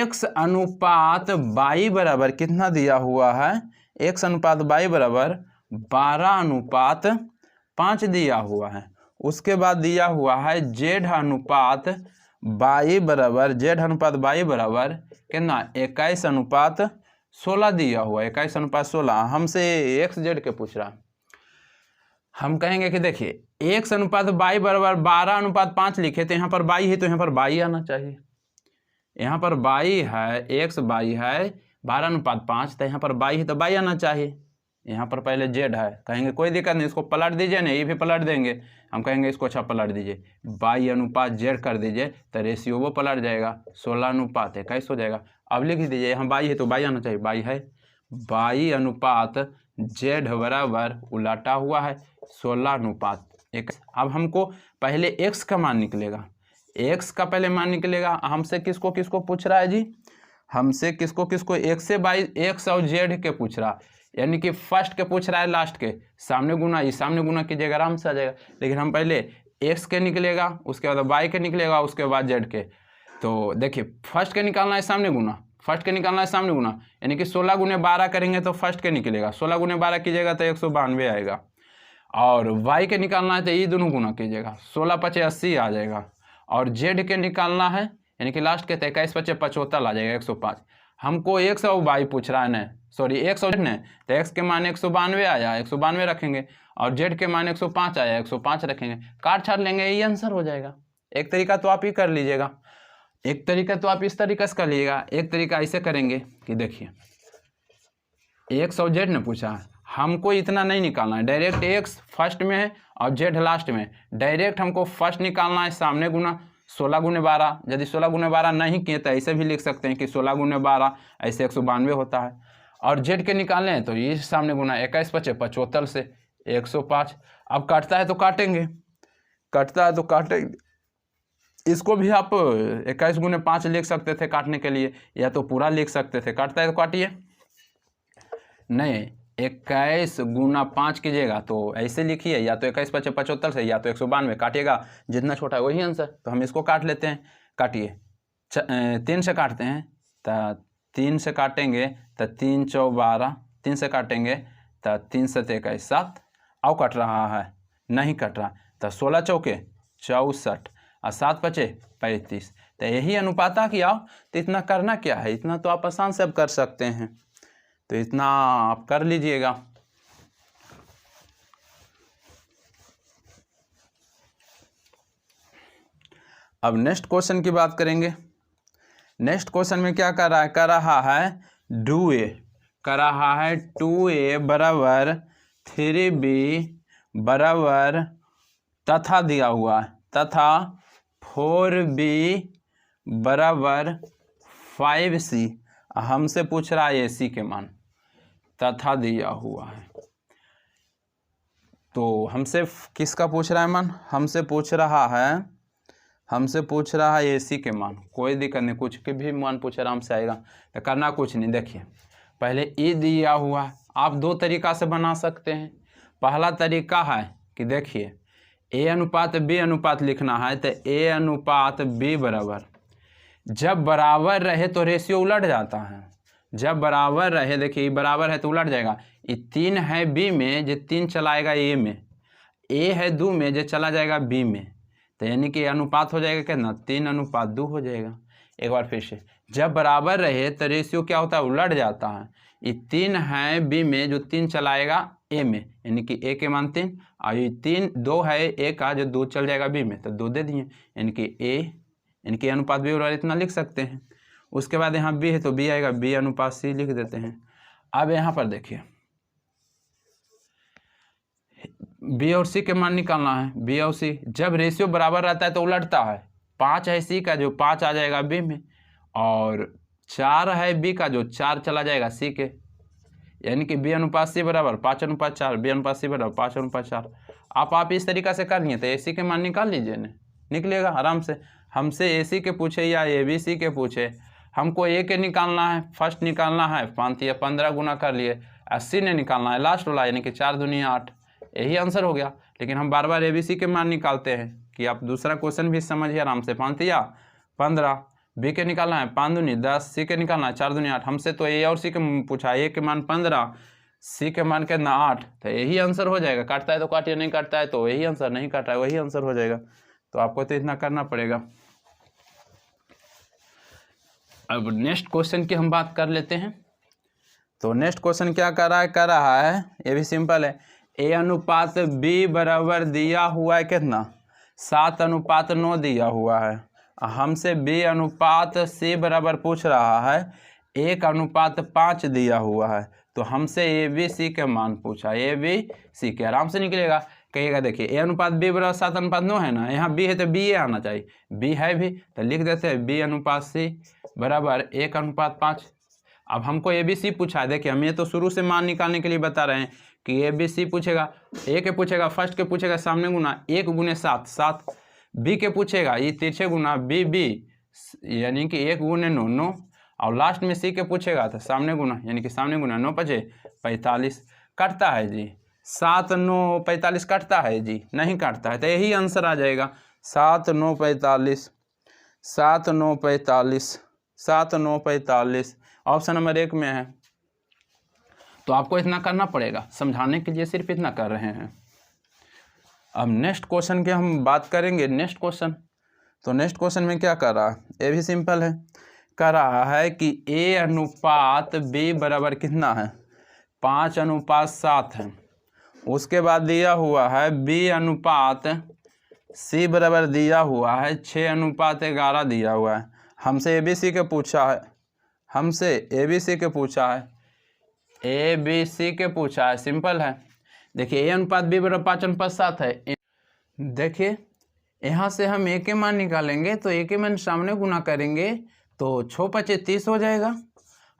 x अनुपात y बराबर कितना दिया हुआ है, x अनुपात y बराबर 12:5 दिया हुआ है। उसके बाद दिया हुआ है z अनुपात y बराबर कितना, 21:16 दिया हुआ, 21:16। हमसे x z के पूछ रहा। हम कहेंगे कि देखिए x अनुपात y बराबर 12:5 लिखे तो यहाँ पर y है तो यहाँ पर y आना चाहिए, यहाँ पर y है, x y है 12:5 तो यहाँ पर y है तो y आना चाहिए। यहाँ पर पहले z है, कहेंगे कोई दिक्कत नहीं, इसको पलट दीजिए ना, ये भी पलट देंगे। हम कहेंगे इसको अच्छा पलट दीजिए, y अनुपात z कर दीजिए तो रेशियो वो पलट जाएगा, 16:21 हो जाएगा। अब लिख दीजिए यहाँ y है तो y आना चाहिए, y है, y अनुपात z बराबर उलटा हुआ है 16:1। अब हमको पहले x का मान निकलेगा, x का पहले मान निकलेगा। हमसे किसको किसको पूछ रहा है जी, हमसे किसको किसको, x से y, x और z के पूछ रहा, यानी कि फर्स्ट के पूछ रहा है, लास्ट के सामने गुना, ये सामने गुना कीजिएगा आराम से आ जाएगा। लेकिन हम पहले x के निकलेगा, उसके बाद y के निकलेगा, उसके बाद z के। तो देखिए फर्स्ट के निकालना है सामने गुना, फर्स्ट के निकालना है सामने गुना, यानी कि 16 गुने 12 करेंगे तो फर्स्ट के निकलेगा, 16 गुने 12 कीजिएगा तो 192 आएगा। और y के निकालना है तो ये दोनों गुना कीजिएगा, 16 5 80 आ जाएगा। और z के निकालना है यानी कि लास्ट के तो 21 5 75 आ जाएगा, 105। हमको x और y पूछ रहा है ना, सॉरी x और z ने, तो x के मान 192 आया, 192 रखेंगे, और z के मान 105 आया, 105 रखेंगे, काट छाट लेंगे, ये आंसर हो जाएगा। एक तरीका तो आप ही कर लीजिएगा, एक तरीका तो आप इस तरीके से कर लीजिएगा, एक तरीका ऐसे करेंगे कि देखिए x और z ने पूछा है, हमको इतना नहीं निकालना है, डायरेक्ट x फर्स्ट में है और z लास्ट में, डायरेक्ट हमको फर्स्ट निकालना है सामने गुना 16 गुने 12। यदि 16 गुने 12 नहीं किए तो ऐसे भी लिख सकते हैं कि 16 गुने 12 ऐसे 192 होता है। और z के निकालने हैं तो ये सामने गुना 21 5 75 से 105। अब काटता है तो काटेंगे, कटता है तो काटेंगे, इसको भी आप 21 गुने 5 लिख सकते थे काटने के लिए, या तो पूरा लिख सकते थे। काटता है तो काटिए, नहीं 21 गुना 5 कीजिएगा तो ऐसे लिखिए, या तो 21 5 75 से, या तो 192 काटिएगा, जितना छोटा है वही आंसर। तो हम इसको काट लेते हैं, काटिए, 3 से काटते हैं तो 3 से काटेंगे तो 3 4 12, 3 से काटेंगे तो 3 7 21 7, और कट रहा है नहीं कट रहा तो 16 चौके 64 और 7 5 35। तो यही अनुपात किया, तो इतना करना क्या है, इतना तो आप आसान से अब कर सकते हैं, तो इतना आप कर लीजिएगा। अब नेक्स्ट क्वेश्चन की बात करेंगे। नेक्स्ट क्वेश्चन में क्या कर रहा है 2a, कर रहा है 2a बराबर 3b बराबर तथा दिया हुआ है, तथा 4b बराबर 5c। हमसे पूछ रहा है ac के मान, तथा दिया हुआ है। तो हमसे किसका पूछ रहा है मान, हमसे पूछ रहा है AC के मान। कोई दिक्कत नहीं, कुछ के भी मान पूछ आराम से आएगा। तो करना कुछ नहीं, देखिए पहले ए दिया हुआ है, आप दो तरीका से बना सकते हैं। पहला तरीका है कि देखिए A अनुपात B अनुपात लिखना है, तो A अनुपात B बराबर, जब बराबर रहे तो रेशियो उलट जाता है। जब बराबर रहे, देखिए बराबर है तो उलट जाएगा। ये 3 है B में, जो 3 चलाएगा A में, A है 2 में, जो चला जाएगा B में। तो यानी कि अनुपात हो जाएगा कितना, 3:2 हो जाएगा। एक बार फिर से, जब बराबर रहे तो रेशियो क्या होता है, उलट जाता है। ये 3 है B में, जो 3 चलाएगा A में, यानी कि A के मान 3, और ये 2 है A का, जो 2 चल जाएगा B में, तो 2 दे दिए, यानी कि A अनुपात B बराबर इतना लिख सकते हैं। उसके बाद यहाँ B है तो B आएगा, B अनुपात C लिख देते हैं। अब यहाँ पर देखिए B और C के मान निकालना है। B और C जब रेशियो बराबर रहता है तो उलटता है। 5 है C का, जो 5 आ जाएगा B में, और 4 है B का, जो 4 चला जाएगा C के, यानी कि B अनुपात C बराबर 5:4, B अनुपात C बराबर 5:4। आप इस तरीक़ा से कर लिए तो AC के मान निकाल लीजिए ना, निकलेगा आराम से। हमसे AC के पूछे या ABC के पूछे, हमको A के निकालना है, फर्स्ट निकालना है 5 या 15 गुना कर लिए, 80 ने निकालना है लास्ट वाला, यानी कि 4 दूनी 8, यही आंसर हो गया। लेकिन हम बार बार ABC के मान निकालते हैं कि आप दूसरा क्वेश्चन भी समझिए आराम से। 5 या 15, B के निकालना है 5 दूनी 10, C के निकालना है 4 दूनी 8। हमसे तो A और C के पूछा, A के मान 15, C के मान कितना 8, तो यही आंसर हो जाएगा। काटता है तो काटिए, नहीं काटता है तो यही आंसर, नहीं काटा है वही आंसर हो जाएगा। तो आपको तो इतना करना पड़ेगा। अब नेक्स्ट क्वेश्चन की हम बात कर लेते हैं। तो नेक्स्ट क्वेश्चन क्या कर रहा है, ये भी सिंपल है। A अनुपात B बराबर दिया हुआ है कितना, 7:9 दिया हुआ है। हमसे B अनुपात C बराबर पूछ रहा है 1:5 दिया हुआ है। तो हमसे ABC के मान पूछा, ABC के आराम से निकलेगा। कहिएगा देखिए A अनुपात B बराबर 7:9 है ना, यहाँ B है तो B आना चाहिए, B है भी, तो लिख देते हैं B अनुपात C बराबर 1:5। अब हमको ABC पूछा है, देखिए हम ये तो शुरू से मान निकालने के लिए बता रहे हैं कि ABC पूछेगा, A के पूछेगा, फर्स्ट के पूछेगा सामने गुना 1 × 7 7, B के पूछेगा ये तिरछे गुना BB, यानी कि 1 × 9 9, और लास्ट में C के पूछेगा तो सामने गुना, यानी कि सामने गुना 9 × 5 45। कटता है जी, 7 9 45 कटता है जी, नहीं काटता है, तो यही आंसर आ जाएगा 7 9 45, 7 9 45, 7 9 45 ऑप्शन नंबर 1 में है। तो आपको इतना करना पड़ेगा, समझाने के लिए सिर्फ इतना कर रहे हैं। अब नेक्स्ट क्वेश्चन की हम बात करेंगे। नेक्स्ट क्वेश्चन, तो नेक्स्ट क्वेश्चन में क्या कर रहा है, ये भी सिंपल है। कर रहा है कि A अनुपात B बराबर कितना है, 5:7 है। उसके बाद दिया हुआ है B अनुपात C बराबर दिया हुआ है 6:11 दिया हुआ है। हमसे ABC के पूछा है, हमसे ABC के पूछा है, ABC के पूछा है, सिंपल है। देखिए A अनुपात B बराबर 5:7 है। देखिए यहाँ से हम A के मान निकालेंगे तो A के मान सामने गुना करेंगे तो 6 × 5 30 हो जाएगा।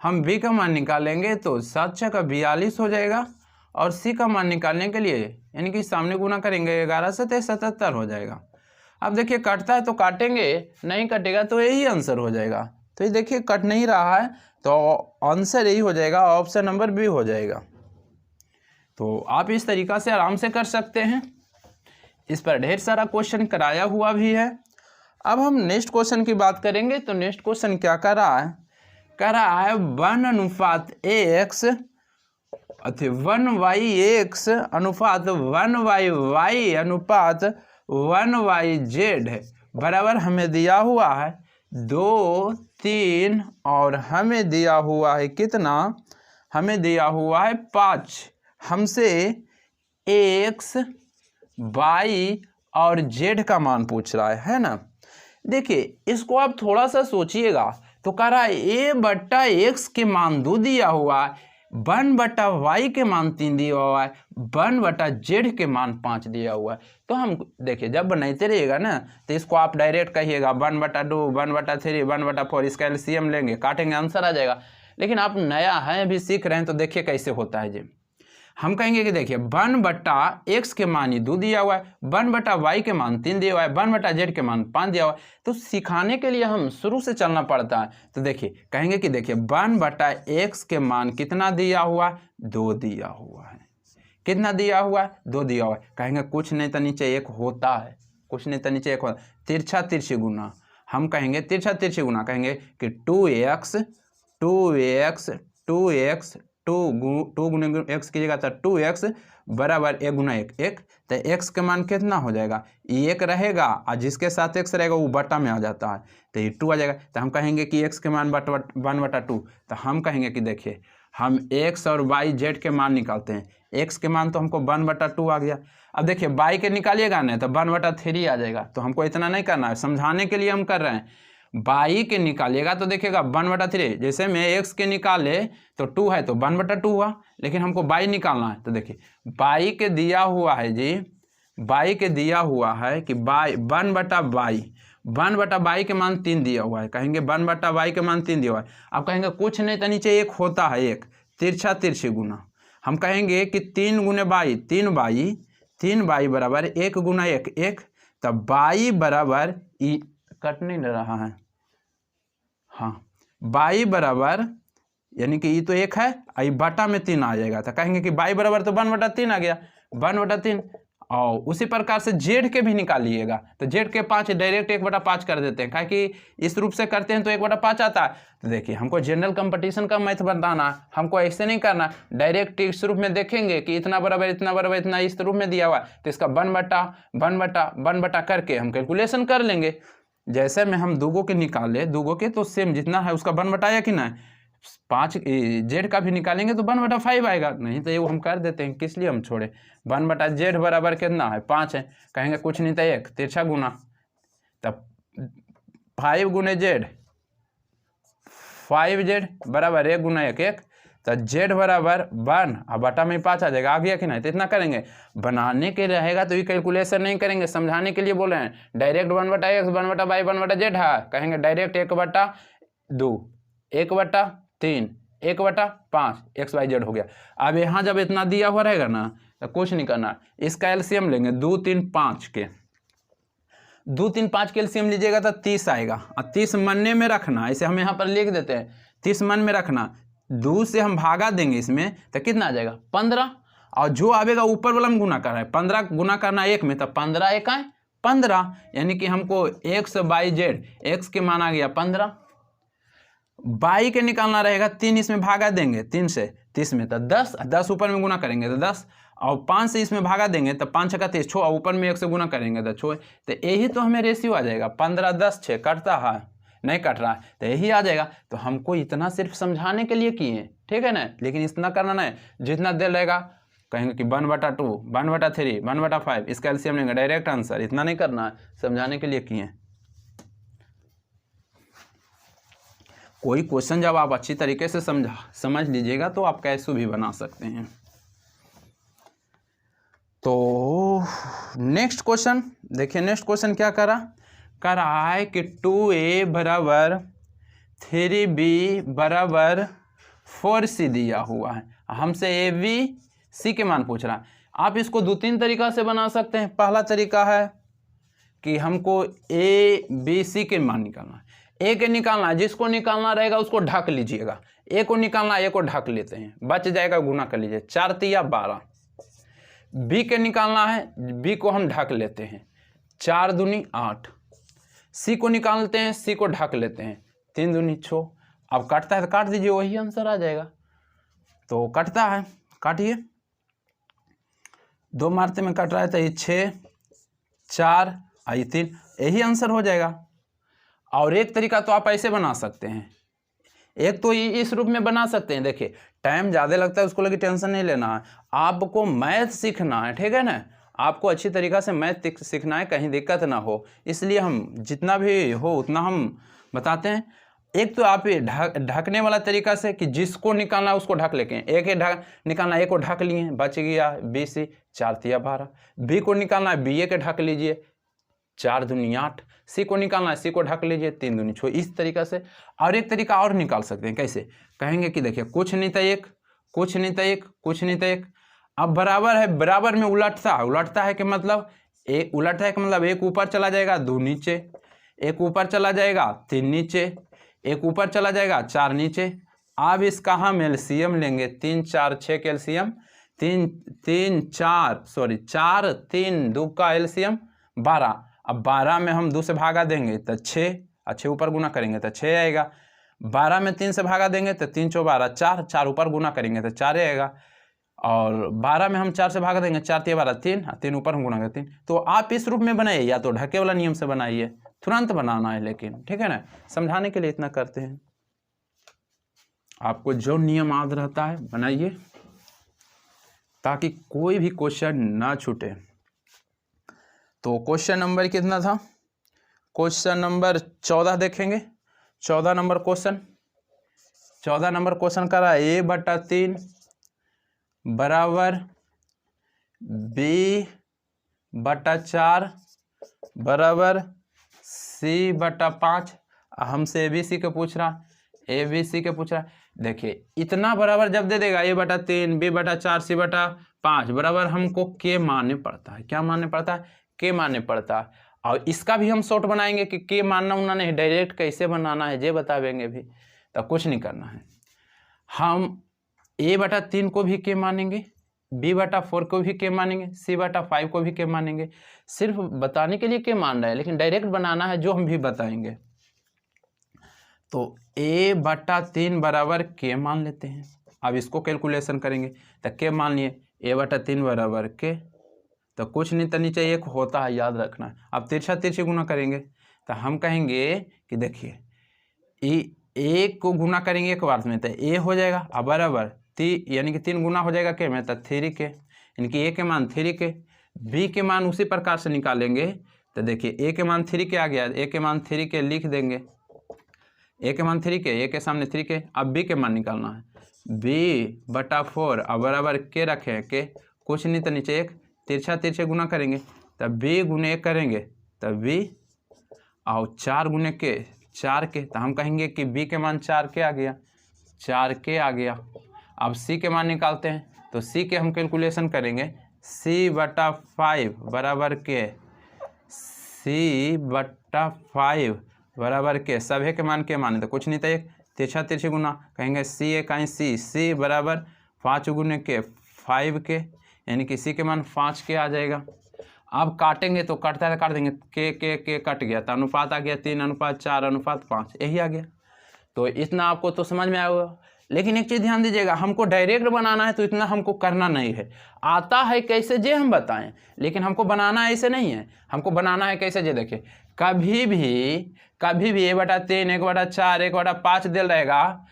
हम B का मान निकालेंगे तो 7 × 6 = 42 हो जाएगा। और C का मान निकालने के लिए यानी कि सामने गुना करेंगे 11 से 77 हो जाएगा। अब देखिए कटता है तो काटेंगे, नहीं कटेगा तो यही आंसर हो जाएगा। तो ये देखिए कट नहीं रहा है तो आंसर यही हो जाएगा, ऑप्शन नंबर B हो जाएगा। तो आप इस तरीक़ा से आराम से कर सकते हैं। इस पर ढेर सारा क्वेश्चन कराया हुआ भी है। अब हम नेक्स्ट क्वेश्चन की बात करेंगे। तो नेक्स्ट क्वेश्चन क्या कर रहा है, 1:x 1y(x) अनुपात 1y(y) अनुपात 1y(z) बराबर हमें दिया हुआ है 2 3 और हमें दिया हुआ है कितना, हमें दिया हुआ है 5। हमसे x y और z का मान पूछ रहा है ना। देखिए इसको आप थोड़ा सा सोचिएगा तो कह रहा है A/x के मान 2 दिया हुआ है, 1/y के मान 3 दिया हुआ है, 1/z के मान 5 दिया हुआ है। तो हम देखिए जब बनाते रहिएगा ना तो इसको आप डायरेक्ट कहिएगा 1/2 1/3 1/4, इसका एलसीएम लेंगे, काटेंगे, आंसर आ जाएगा। लेकिन आप नया है, अभी सीख रहे हैं, तो देखिए कैसे होता है जी। हम कहेंगे कि देखिए 1/x के मान ही 2 दिया हुआ है, 1/y के मान 3 दिया हुआ है, 1/z के मान 5 दिया हुआ है। तो सिखाने के लिए हम शुरू से चलना पड़ता है। तो देखिए कहेंगे कि देखिए 1/x के मान कितना दिया हुआ है, 2 दिया हुआ है। कितना दिया हुआ है, 2 दिया हुआ है। कहेंगे कुछ नहीं तो नीचे 1 होता है, कुछ नहीं तो नीचे 1 होता है। तिरछा तिरछी गुना, हम कहेंगे तिरछा तिरछी गुना, कहेंगे कि 2x 2 गुने x कीजिएगा तो 2x बराबर 1 गुना 1 1। तो x के मान कितना हो जाएगा, 1 रहेगा और जिसके साथ x रहेगा वो बटा में आ जाता है, तो ये 2 आ जाएगा। तो हम कहेंगे कि x के मान 1/2। तो हम कहेंगे कि देखिए हम x और y z के मान निकालते हैं। x के मान तो हमको 1/2 आ गया। अब देखिए y के निकालिएगा ना तो 1/3 आ जाएगा। तो हमको इतना नहीं करना है, समझाने के लिए हम कर रहे हैं। बाई के निकालिएगा तो देखिएगा 1/3, जैसे मैं x के निकाले तो 2 है तो 1/2 हुआ, लेकिन हमको बाई निकालना है। तो देखिए बाई के दिया हुआ है जी, बाई के दिया हुआ है कि बाई 1/बाई के मान 3 दिया हुआ है। कहेंगे 1/बाई के मान 3 दिया हुआ है। अब कहेंगे कुछ नहीं तो नीचे 1 होता है, 1 तिरछा तिरछी गुना। हम कहेंगे कि 3 गुने बाई 3 बाई बराबर 1 गुना 1 1। तब बाई बराबर कट नहीं रहा है, हाँ बाई बराबर यानी कि ये तो 1 है, आई बटा में 3 आ जाएगा। तो कहेंगे कि बाई बराबर तो 1/3 आ गया, 1/3। और उसी प्रकार से जेड के भी निकालिएगा तो जेड के 5 डायरेक्ट 1/5 कर देते हैं, क्योंकि इस रूप से करते हैं तो 1/5 आता है। तो देखिए हमको जनरल कंपटीशन का मैथ बताना, हमको ऐसे नहीं करना, डायरेक्ट इस रूप में देखेंगे कि इतना बराबर इतना इस रूप में दिया हुआ तो इसका 1/1 करके हम कैलकुलेशन कर लेंगे। जैसे में हम दूगो के निकाले, दूगो के तो सेम जितना है उसका 1/, कि ना 5 जेड का भी निकालेंगे तो 1/5 आएगा, नहीं तो ये हम कर देते हैं, किस लिए हम छोड़े। 1/z बराबर कितना है, 5 है। कहेंगे कुछ नहीं तो 1 तिरछा गुना, तब 5 गुने जेड 5z बराबर 1 गुना 1 1। तो z बराबर 1 और बटा में 5 आ जाएगा, आ गया कि नहीं। तो इतना करेंगे, बनाने के रहेगा तो ये कैलकुलेशन नहीं करेंगे, समझाने के लिए बोले हैं। डायरेक्ट 1/x 1/y 1/z है, कहेंगे डायरेक्ट 1/2 1/3 1/5 XYZ हो गया। अब यहाँ जब इतना दिया हुआ रहेगा ना तो कुछ नहीं करना, इसका एलसीएम लेंगे 2 3 5 के 2 3 5 के एलसीएम लीजिएगा तो 30 आएगा, और 30 मन में रखना, इसे हम यहाँ पर लिख देते हैं 30 मन में रखना। 2 से हम भागा देंगे इसमें तो कितना आ जाएगा 15, और जो आवेगा ऊपर वाला में गुना कर रहा है, 15 गुना करना 1 में तो 15 1 आए 15, यानी कि हमको x/z x के मान आ गया 15। बाई के निकालना रहेगा 3 इसमें भागा देंगे 3 से 30 में तो 10, 10 ऊपर में गुना करेंगे तो 10, और 5 से इसमें भागा देंगे तो 5 6 30 6, और ऊपर में 1 से गुना करेंगे तो 6। तो यही तो हमें रेशियो आ जाएगा 15 10 6 कटता है, नहीं कट रहा है तो यही आ जाएगा। तो हमको इतना सिर्फ समझाने के लिए किए, ठीक है ना, लेकिन इतना करना नहीं, जितना दे रहेगा कहेंगे कि 1/2 1/3 1/5 इसका एलसीएम लेंगे, डायरेक्ट आंसर, इतना नहीं करना है, समझाने के लिए किए। कोई क्वेश्चन जब आप अच्छी तरीके से समझ लीजिएगा तो आप कैसे भी बना सकते हैं। तो नेक्स्ट क्वेश्चन देखिए, नेक्स्ट क्वेश्चन क्या कर रहा है कि 2a बराबर 3b बराबर 4c दिया हुआ है, हमसे a b c के मान पूछ रहा है। आप इसको 2-3 तरीका से बना सकते हैं। पहला तरीका है कि हमको a b c के मान निकालना है, ए के निकालना है, जिसको निकालना रहेगा उसको ढक लीजिएगा, ए को निकालना है, ए को ढक लेते हैं, बच जाएगा, गुना कर लीजिए 4 तिया 12। बी के निकालना है, बी को हम ढक लेते हैं 4 दूनी 8। सी को निकालते हैं, सी को ढक लेते हैं 3 दूनी 6। अब कटता है तो काट दीजिए, वही आंसर आ जाएगा। तो कटता है, काटिए, 2 मारते में कट रहा है तो ये 6 4 आई 3, यही आंसर हो जाएगा। और एक तरीका तो आप ऐसे बना सकते हैं, एक तो इस रूप में बना सकते हैं। देखिए टाइम ज़्यादा लगता है, उसको लगे टेंशन नहीं लेना है, आपको मैथ सीखना है, ठीक है ना, आपको अच्छी तरीक़ा से मैथ सीखना है, कहीं दिक्कत ना हो, इसलिए हम जितना भी हो उतना हम बताते हैं। एक तो आप ये ढकने वाला तरीका से कि जिसको निकालना है उसको ढक लेके, एक निकालना है, ए को ढक लिए, बच गया बी सी 4 तिया 12। बी को निकालना है, बी ए के ढक लीजिए 4 दूनी 8। सी को निकालना है, सी को ढक लीजिए 3 दूनी 6। इस तरीका से। और एक तरीका और निकाल सकते हैं, कैसे, कहेंगे कि देखिए कुछ नहीं था 1 कुछ नहीं था 1 कुछ नहीं था 1, अब बराबर है, बराबर में उलटता है कि मतलब एक उलटता है कि मतलब एक ऊपर चला जाएगा 2 नीचे, एक ऊपर चला जाएगा 3 नीचे, एक ऊपर चला जाएगा 4 नीचे। अब इसका हम एलसीएम लेंगे, 3 4 6 के एलसीएम, 4 3 2 का एलसीएम 12। अब 12 में हम 2 से भागा देंगे तो 6, 6 ऊपर गुना करेंगे तो 6 आएगा। 12 में 3 से भागा देंगे तो 3 4 12, 4 ऊपर गुना करेंगे तो 4 आएगा। और 12 में हम 4 से भागा देंगे, 4 3 12, 3 ऊपर हम गुना करते 3। तो आप इस रूप में बनाइए या तो ढके वाला नियम से बनाइए, तुरंत बनाना है लेकिन, ठीक है ना, समझाने के लिए इतना करते हैं। आपको जो नियम याद रहता है बनाइए ताकि कोई भी क्वेश्चन ना छूटे। तो क्वेश्चन नंबर कितना था? क्वेश्चन नंबर 14 देखेंगे। 14 नंबर क्वेश्चन, 14 नंबर क्वेश्चन करा a/3 बराबर b/4 बराबर c/5। हमसे ABC के पूछ रहा, ABC के पूछ रहा। देखिए इतना बराबर जब दे देगा a/3 b/4 c/5 बराबर, हमको के मानने पड़ता है। क्या मानने पड़ता है? के मानने पड़ता है। और इसका भी हम शॉर्ट बनाएंगे कि के मानना उना नहीं, डायरेक्ट कैसे बनाना है ये बतावेंगे भी। तो कुछ नहीं करना है, हम a/3 को भी के मानेंगे, b/4 को भी के मानेंगे, c/5 को भी के मानेंगे। सिर्फ बताने के लिए के मान रहे हैं, लेकिन डायरेक्ट बनाना है जो हम भी बताएंगे। तो a/3 बराबर के मान लेते हैं। अब इसको कैलकुलेशन करेंगे तो के मान लिए a/3 बराबर के, तो कुछ नहीं तो नीचे एक होता है, याद रखना है। अब तिरछा तिरछी गुना करेंगे तो हम कहेंगे कि देखिए एक को गुना करेंगे एक बार में तो ए हो जाएगा, अब बराबर यानी कि 3 गुना हो जाएगा के में तो 3 के, यानी कि ए के मान 3 के। बी के मान उसी प्रकार से निकालेंगे तो देखिए ए के मान 3 के आ गया, ए के मान 3 के लिख देंगे, ए के मान 3 के, ए के सामने 3 के। अब बी के मान निकालना है, b/4 अब बराबर के रखें के, कुछ नहीं तो नीचे एक, तिरछा तिरछे गुना करेंगे तब b गुने 1 करेंगे तब b, और 4 गुने के 4 के, तो हम कहेंगे कि b के मान 4 के आ गया, 4 के आ गया। अब c के मान निकालते हैं तो c के हम कैलकुलेशन करेंगे, c/5 बराबर के, c/5 बराबर के, सभी के मान के माने तो कुछ नहीं था एक, तिरछा तिरछी गुना कहेंगे c 1 c बराबर 5 गुने के 5 के, यानी कि c के मान 5 के आ जाएगा। अब काटेंगे तो कटता है काट देंगे, के कट गया तो अनुपात आ गया 3:4:5, यही आ गया। तो इतना आपको तो समझ में आया होगा। लेकिन एक चीज़ ध्यान दीजिएगा, हमको डायरेक्ट बनाना है तो इतना हमको करना नहीं है। आता है कैसे जे हम बताएं, लेकिन हमको बनाना ऐसे नहीं है, हमको बनाना है कैसे जे देखिए, कभी भी a/3 1/4 1/5 दिल रहेगा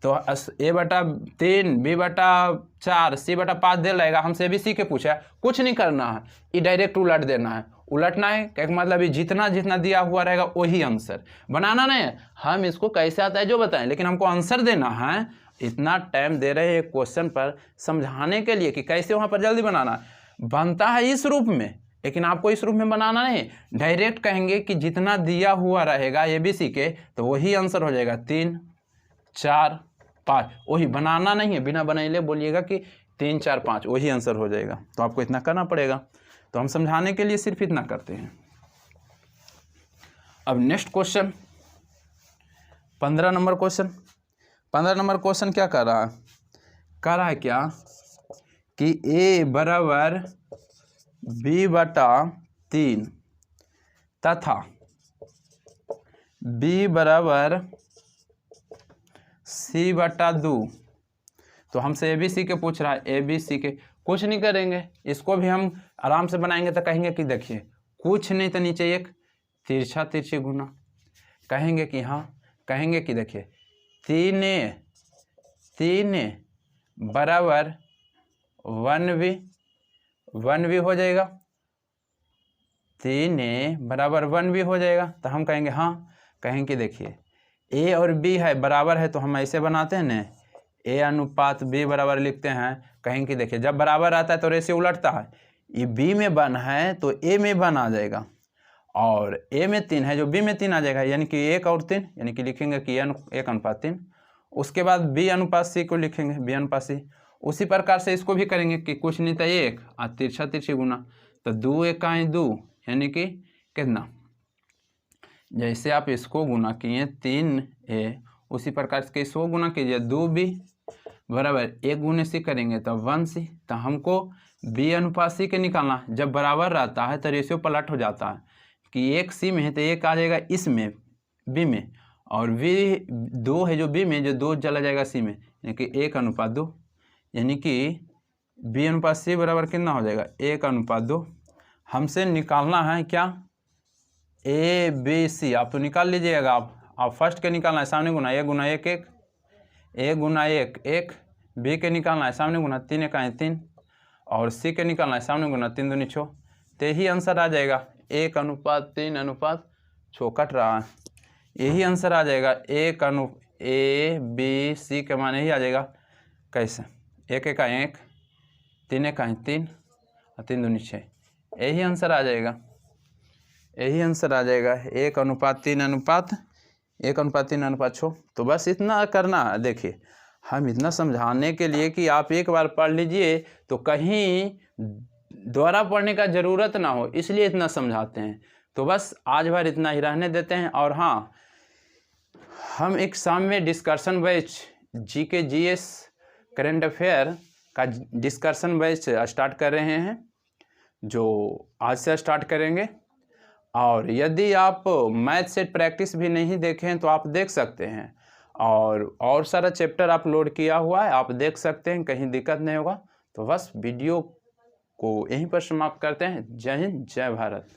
तो a/3 b/4 c/5 दिल रहेगा। हमसे भी सी के पूछा, कुछ नहीं करना है, ये डायरेक्ट उलट देना है। उलटना है क्या मतलब, ये जितना जितना दिया हुआ रहेगा वही आंसर, बनाना नहीं है। हम इसको कैसे आता है जो बताएं, लेकिन हमको आंसर देना है। इतना टाइम दे रहे हैं क्वेश्चन पर समझाने के लिए कि कैसे वहाँ पर जल्दी बनाना। बनता है इस रूप में, लेकिन आपको इस रूप में बनाना नहीं, डायरेक्ट कहेंगे कि जितना दिया हुआ रहेगा ABC के तो वही आंसर हो जाएगा, 3 4 5, वही बनाना नहीं है। बिना बनाइले बोलिएगा कि 3 4 5, वही आंसर हो जाएगा। तो आपको इतना करना पड़ेगा, तो हम समझाने के लिए सिर्फ इतना करते हैं। अब next question 15 number question. 15 number question क्या कर रहा है, क्या कि a बराबर b/3 तथा b बराबर c/2। तो हमसे ABC के पूछ रहा है, ABC के कुछ नहीं करेंगे, इसको भी हम आराम से बनाएंगे। तो कहेंगे कि देखिए कुछ नहीं तो नीचे एक, तिरछा तिरछी गुना कहेंगे कि हाँ, कहेंगे कि देखिए 3 बराबर 1v हो जाएगा, 3 बराबर 1v हो जाएगा। तो हम कहेंगे हाँ, कहेंगे देखिए a और b है बराबर है तो हम ऐसे बनाते हैं ना, a अनुपात b बराबर लिखते हैं। कहेंगे देखिए जब बराबर आता है तो रेशियो उलटता है, ये b में 1 है तो a में 1 आ जाएगा, और a में 3 है जो b में 3 आ जाएगा, यानी कि 1 और 3, यानी कि लिखेंगे कि 1:3। उसके बाद b अनुपात c को लिखेंगे, b अनुपात c। उसी प्रकार से इसको भी करेंगे कि कुछ नहीं था 1 और तिरछा तिरछी गुना, तो 2 एकाएँ 2 यानी कि कितना, जैसे आप इसको गुना किए 3a, उसी प्रकार से इसको गुना कीजिए 2b बराबर 1 गुने सी करेंगे तो 1c। तो हमको b अनुपात c के निकालना, जब बराबर रहता है तो रेशियो पलट हो जाता है कि 1 c में है तो 1 आ जाएगा इसमें b में, और v 2 है जो b में, जो 2 चला जाएगा c में, यानी कि 1:2, यानी कि b अनुपात c बराबर कितना हो जाएगा 1:2। हमसे निकालना है क्या, a b c, आप तो निकाल लीजिएगा। आप फर्स्ट के निकालना है सामने गुना 1 गुना 1 1, 1 गुना 1 1, b के निकालना है सामने गुना 3 एकाएँ 3, और c के निकालना है सामने गुना 3 दूनी 6। तो यही आंसर आ जाएगा 1:3:6 कट रहा है, यही आंसर आ जाएगा a b c के मान यही आ जाएगा। कैसे, 1 एकाएँ 1, 3 एकाएँ 3 और 3 दूनी 6, यही आंसर आ जाएगा, यही आंसर आ जाएगा 1:3:1:6। तो बस इतना करना है। देखिए हम इतना समझाने के लिए कि आप एक बार पढ़ लीजिए तो कहीं दोबारा पढ़ने का ज़रूरत ना हो, इसलिए इतना समझाते हैं। तो बस आज भर इतना ही रहने देते हैं। और हाँ, हम एक शाम में discussion batch GK GS current affair का डिस्कशन बैच स्टार्ट कर रहे हैं, जो आज से स्टार्ट करेंगे। और यदि आप मैथ सेट प्रैक्टिस भी नहीं देखें तो आप देख सकते हैं, और सारा चैप्टर आप लोड किया हुआ है, आप देख सकते हैं, कहीं दिक्कत नहीं होगा। तो बस वीडियो को यहीं पर समाप्त करते हैं। जय हिंद, जय भारत।